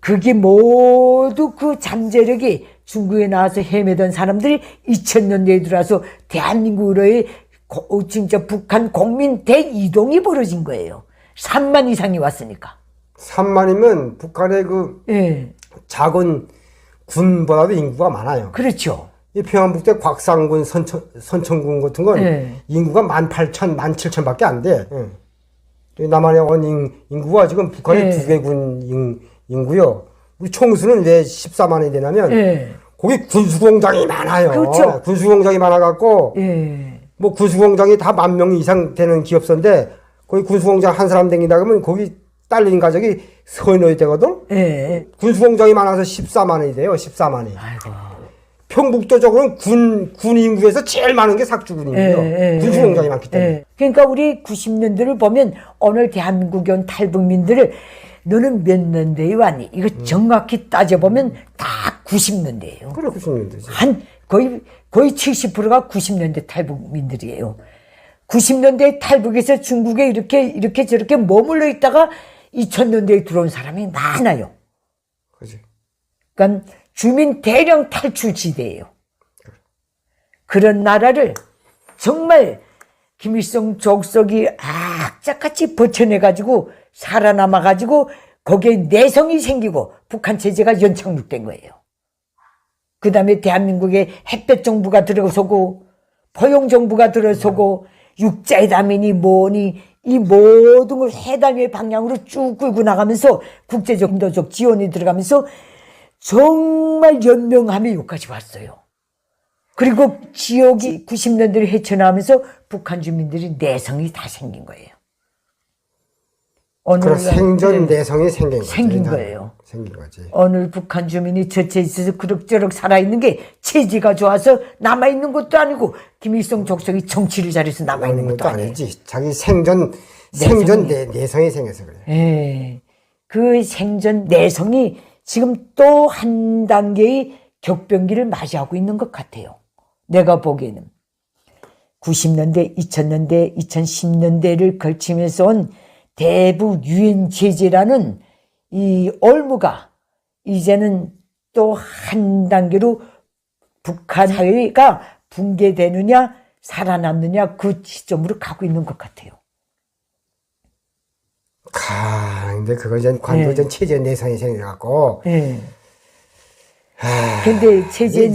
그게 모두 그 잠재력이 중국에 나와서 헤매던 사람들이 2000년대에 들어와서 대한민국으로의 진짜 북한 국민 대이동이 벌어진 거예요. 3만 이상이 왔으니까.
3만이면 북한의 그
예.
작은 군보다도 인구가 많아요.
그렇죠.
이 평안북도 곽상군, 선천군 같은 건
네.
인구가 18,000, 17,000밖에 안 돼. 예. 남한의 인구가 지금 북한의
네.
두 개 군 인구요. 우리 총수는 왜 14만이 되냐면
예.
거기 군수공장이 많아요.
그렇죠.
군수공장이 많아갖고
예.
뭐 군수공장이 다 10,000명 이상 되는 기업소인데 거기 군수공장 한 사람 댕긴다 그러면 거기 딸린 가족이 서너이 되거든.
예.
군수공장이 많아서 14만이 돼요. 14만이.
아이고.
평북도적으로는 군 인구에서 제일 많은 게 삭주군이에요. 군수공장이 많기 때문에.
그러니까 우리 90년대를 보면 오늘 대한민국에 온 탈북민들을 너는 몇 년대에 왔니? 이거 정확히 따져보면 다 90년대예요.
그래, 90년대지.
한 거의 70%가 90년대 탈북민들이에요. 90년대 탈북에서 중국에 이렇게 저렇게 머물러 있다가 2000년대에 들어온 사람이 많아요.
그지.
그러니까 주민 대량 탈출 지대예요. 그런 나라를 정말 김일성 족속이 악착같이 버텨내가지고 살아남아가지고 거기에 내성이 생기고 북한 체제가 연착륙된 거예요. 그 다음에 대한민국에 햇볕 정부가 들어서고 포용 정부가 들어서고 육자회담이니 뭐니 이 모든 걸 회담의 방향으로 쭉 끌고 나가면서 국제적 인도적 지원이 들어가면서 정말 연명함에 여기까지 왔어요. 그리고 지역이 90년대를 헤쳐나오면서 북한 주민들이 내성이 다 생긴 거예요.
그런 생존 내성이
생긴 거예요.
생긴 거지.
오늘 북한 주민이 저체 있어서 그럭저럭 살아있는 게 체제가 좋아서 남아있는 것도 아니고 김일성 족속이 정치를 잘해서 남아있는 것도 아니에요.
아니지. 자기 생존 내성이 생겨서 그래.
예. 그 생존 내성이 지금 또 한 단계의 격변기를 맞이하고 있는 것 같아요. 내가 보기에는 90년대, 2000년대, 2010년대를 걸치면서 온 대북 유엔 제재라는 이 올무가 이제는 또 한 단계로 북한 사회가 붕괴되느냐 살아남느냐 그 지점으로 가고 있는 것 같아요.
근데 그거 전 관도전 체제 내성이 생겨갖고.
예. 근데 체제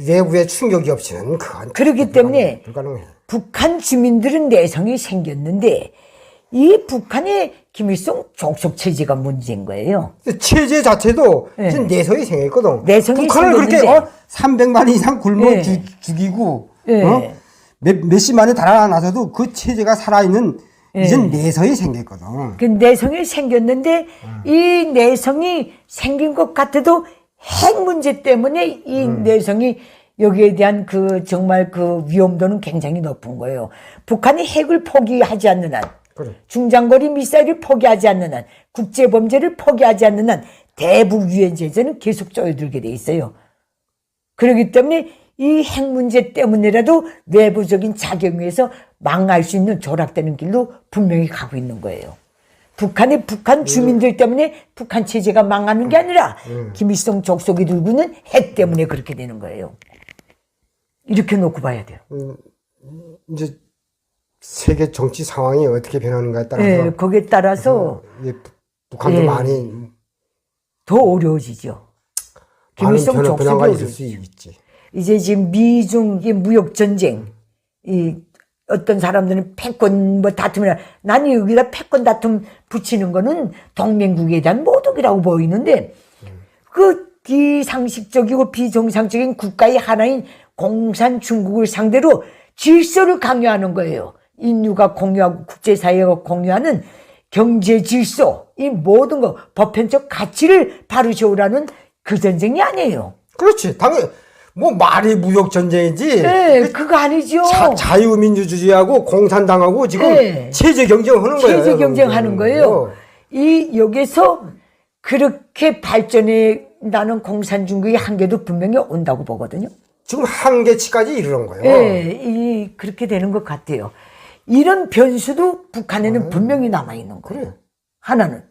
외부의 충격이 없이는 그건
그렇기 때문에
불가능해.
북한 주민들은 내성이 생겼는데 이 북한의 김일성 족속 체제가 문제인 거예요.
체제 자체도 지금 내성이 생겼거든.
내성이
북한을 그렇게
생겼는데
300만 이상 굶어 죽이고 몇십만에 달아나서도 그 체제가 살아있는 이젠 내성이 생겼거든.
그 내성이 생겼는데 이 내성이 생긴 것 같아도 핵 문제 때문에 이 내성이 여기에 대한 그 정말 그 위험도는 굉장히 높은 거예요. 북한이 핵을 포기하지 않는 한,
그래.
중장거리 미사일을 포기하지 않는 한, 국제범죄를 포기하지 않는 한 대북 유엔 제재는 계속 쪼여들게 돼 있어요. 그렇기 때문에 이 핵 문제 때문이라도 외부적인 작용에 의해서 망할 수 있는 조락되는 길로 분명히 가고 있는 거예요. 북한 주민들 때문에 북한 체제가 망하는 게 아니라 김일성 족속이 들고 있는 핵 때문에 그렇게 되는 거예요. 이렇게 놓고 봐야 돼요.
이제 세계 정치 상황이 어떻게 변하는가에 따라서
거기에 따라서
북한도 많이
더 어려워지죠. 김일성 족속이
변화가 있을
어려워지죠.
수 있지.
이제 지금 미중 무역 전쟁, 어떤 사람들은 패권 다툼이라, 나는 여기다 패권 다툼 붙이는 거는 동맹국에 대한 모독이라고 보이는데, 그 비상식적이고 비정상적인 국가의 하나인 공산 중국을 상대로 질서를 강요하는 거예요. 인류가 공유하고 국제사회가 공유하는 경제 질서, 이 모든 거, 보편적 가치를 바로 세우라는 그 전쟁이 아니에요.
그렇지. 당연히 뭐 말이 무역 전쟁이지.
네, 그거 아니죠.
자유민주주의하고 공산당하고 지금 체제 경쟁하는 거예요.
체제 경쟁하는 거예요. 여기서 그렇게 발전해 나는 공산 중국의 한계도 분명히 온다고 보거든요.
지금 한계치까지 이르는 거예요.
네, 그렇게 되는 것 같아요. 이런 변수도 북한에는 분명히 남아있는 거예요. 하나는.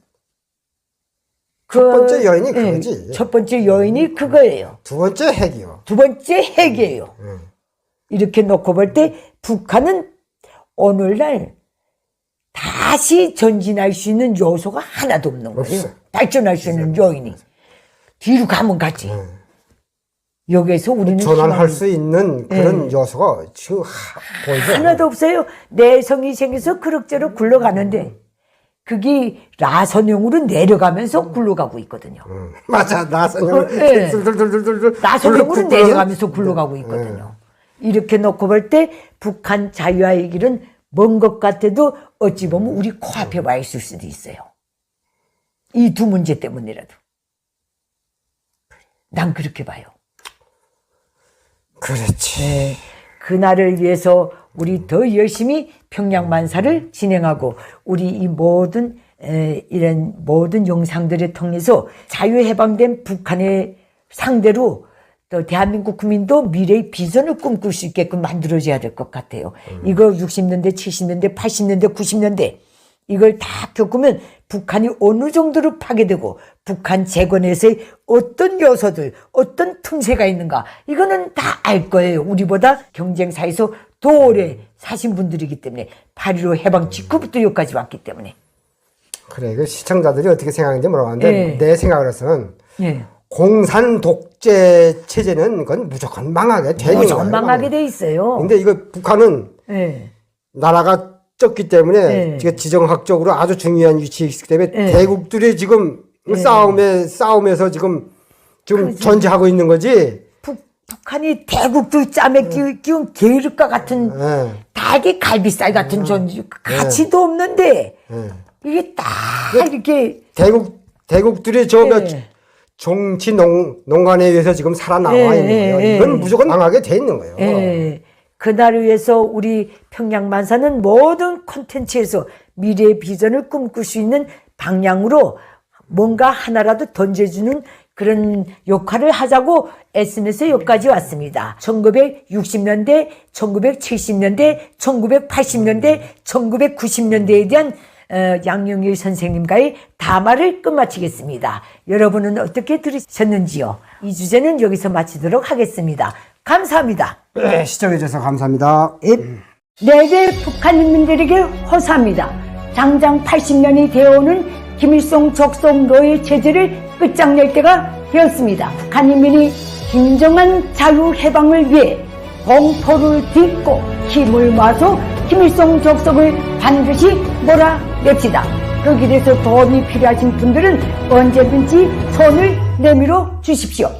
첫 번째 여인이 그거지.
첫 번째 여인이 그거예요.
두 번째 핵이요.
두 번째 핵이에요. 이렇게 놓고 볼 때 북한은 오늘날 다시 전진할 수 있는 요소가 하나도 없는 거예요.
없어요.
발전할 수 있는 요인이. 뒤로 가면 가지. 여기에서 우리는
전환할 수 있는 그런 요소가 지금 보이죠.
하나도 없어요. 내성이 생겨서 그럭저럭 굴러가는데 그게 라선형으로 내려가면서 굴러가고 있거든요.
맞아. 나선형으로
네.
둘둘둘둘둘
라선형으로 내려가면서 굴러가고 있거든요. 이렇게 놓고 볼 때 북한 자유화의 길은 먼 것 같아도 어찌 보면 우리 코앞에 와 있을 수도 있어요. 이 두 문제 때문이라도. 난 그렇게 봐요.
그렇지.
네, 그날을 위해서 우리 더 열심히 평양만사를 진행하고 우리 이 모든 이런 모든 영상들을 통해서 자유해방된 북한의 상대로 또 대한민국 국민도 미래의 비전을 꿈꿀 수 있게끔 만들어줘야 될 것 같아요. 이거 60년대, 70년대, 80년대, 90년대 이걸 다 겪으면 북한이 어느 정도로 파괴되고 북한 재건에서의 어떤 요소들, 어떤 틈새가 있는가 이거는 다 알 거예요. 우리보다 경쟁사에서 더 오래 사신 분들이기 때문에 8.15 해방 직후부터 여기까지 왔기 때문에.
그래, 그 시청자들이 어떻게 생각하는지 물어봤는데 내 생각으로서는 공산 독재 체제는 그건 무조건 망하게 돼 있는 거예요.
무조건 망하게 돼 있어요.
근데 이거 북한은 나라가 적기 때문에 지정학적으로 아주 중요한 위치에 있기 때문에 대국들이 지금 싸움에서 지금 전제하고 있는 거지.
북한이 대국도 짬에 끼운 게으름과 같은 닭의 갈비살 같은 존재 가치도 없는데 이게 딱 이렇게
대국들이 정치 농간에 의해서 지금 살아나와 있는 거예요. 이건 무조건 망하게 돼 있는 거예요.
그날을 위해서 우리 평양만사는 모든 콘텐츠에서 미래의 비전을 꿈꿀 수 있는 방향으로 뭔가 하나라도 던져주는 그런 역할을 하자고 애쓰면서 여기까지 왔습니다. 1960년대, 1970년대, 1980년대, 1990년대에 대한 양용일 선생님과의 담화를 끝마치겠습니다. 여러분은 어떻게 들으셨는지요? 이 주제는 여기서 마치도록 하겠습니다. 감사합니다.
네, 시청해주셔서 감사합니다.
내게 북한 인민들에게 호소합니다. 장장 80년이 되어오는 김일성 적성 노예 체제를 끝장낼 때가 되었습니다. 북한 인민이 진정한 자유 해방을 위해 공포를 딛고 힘을 모아서 김일성 적성을 반드시 몰아냅시다. 그 길에서 도움이 필요하신 분들은 언제든지 손을 내밀어 주십시오.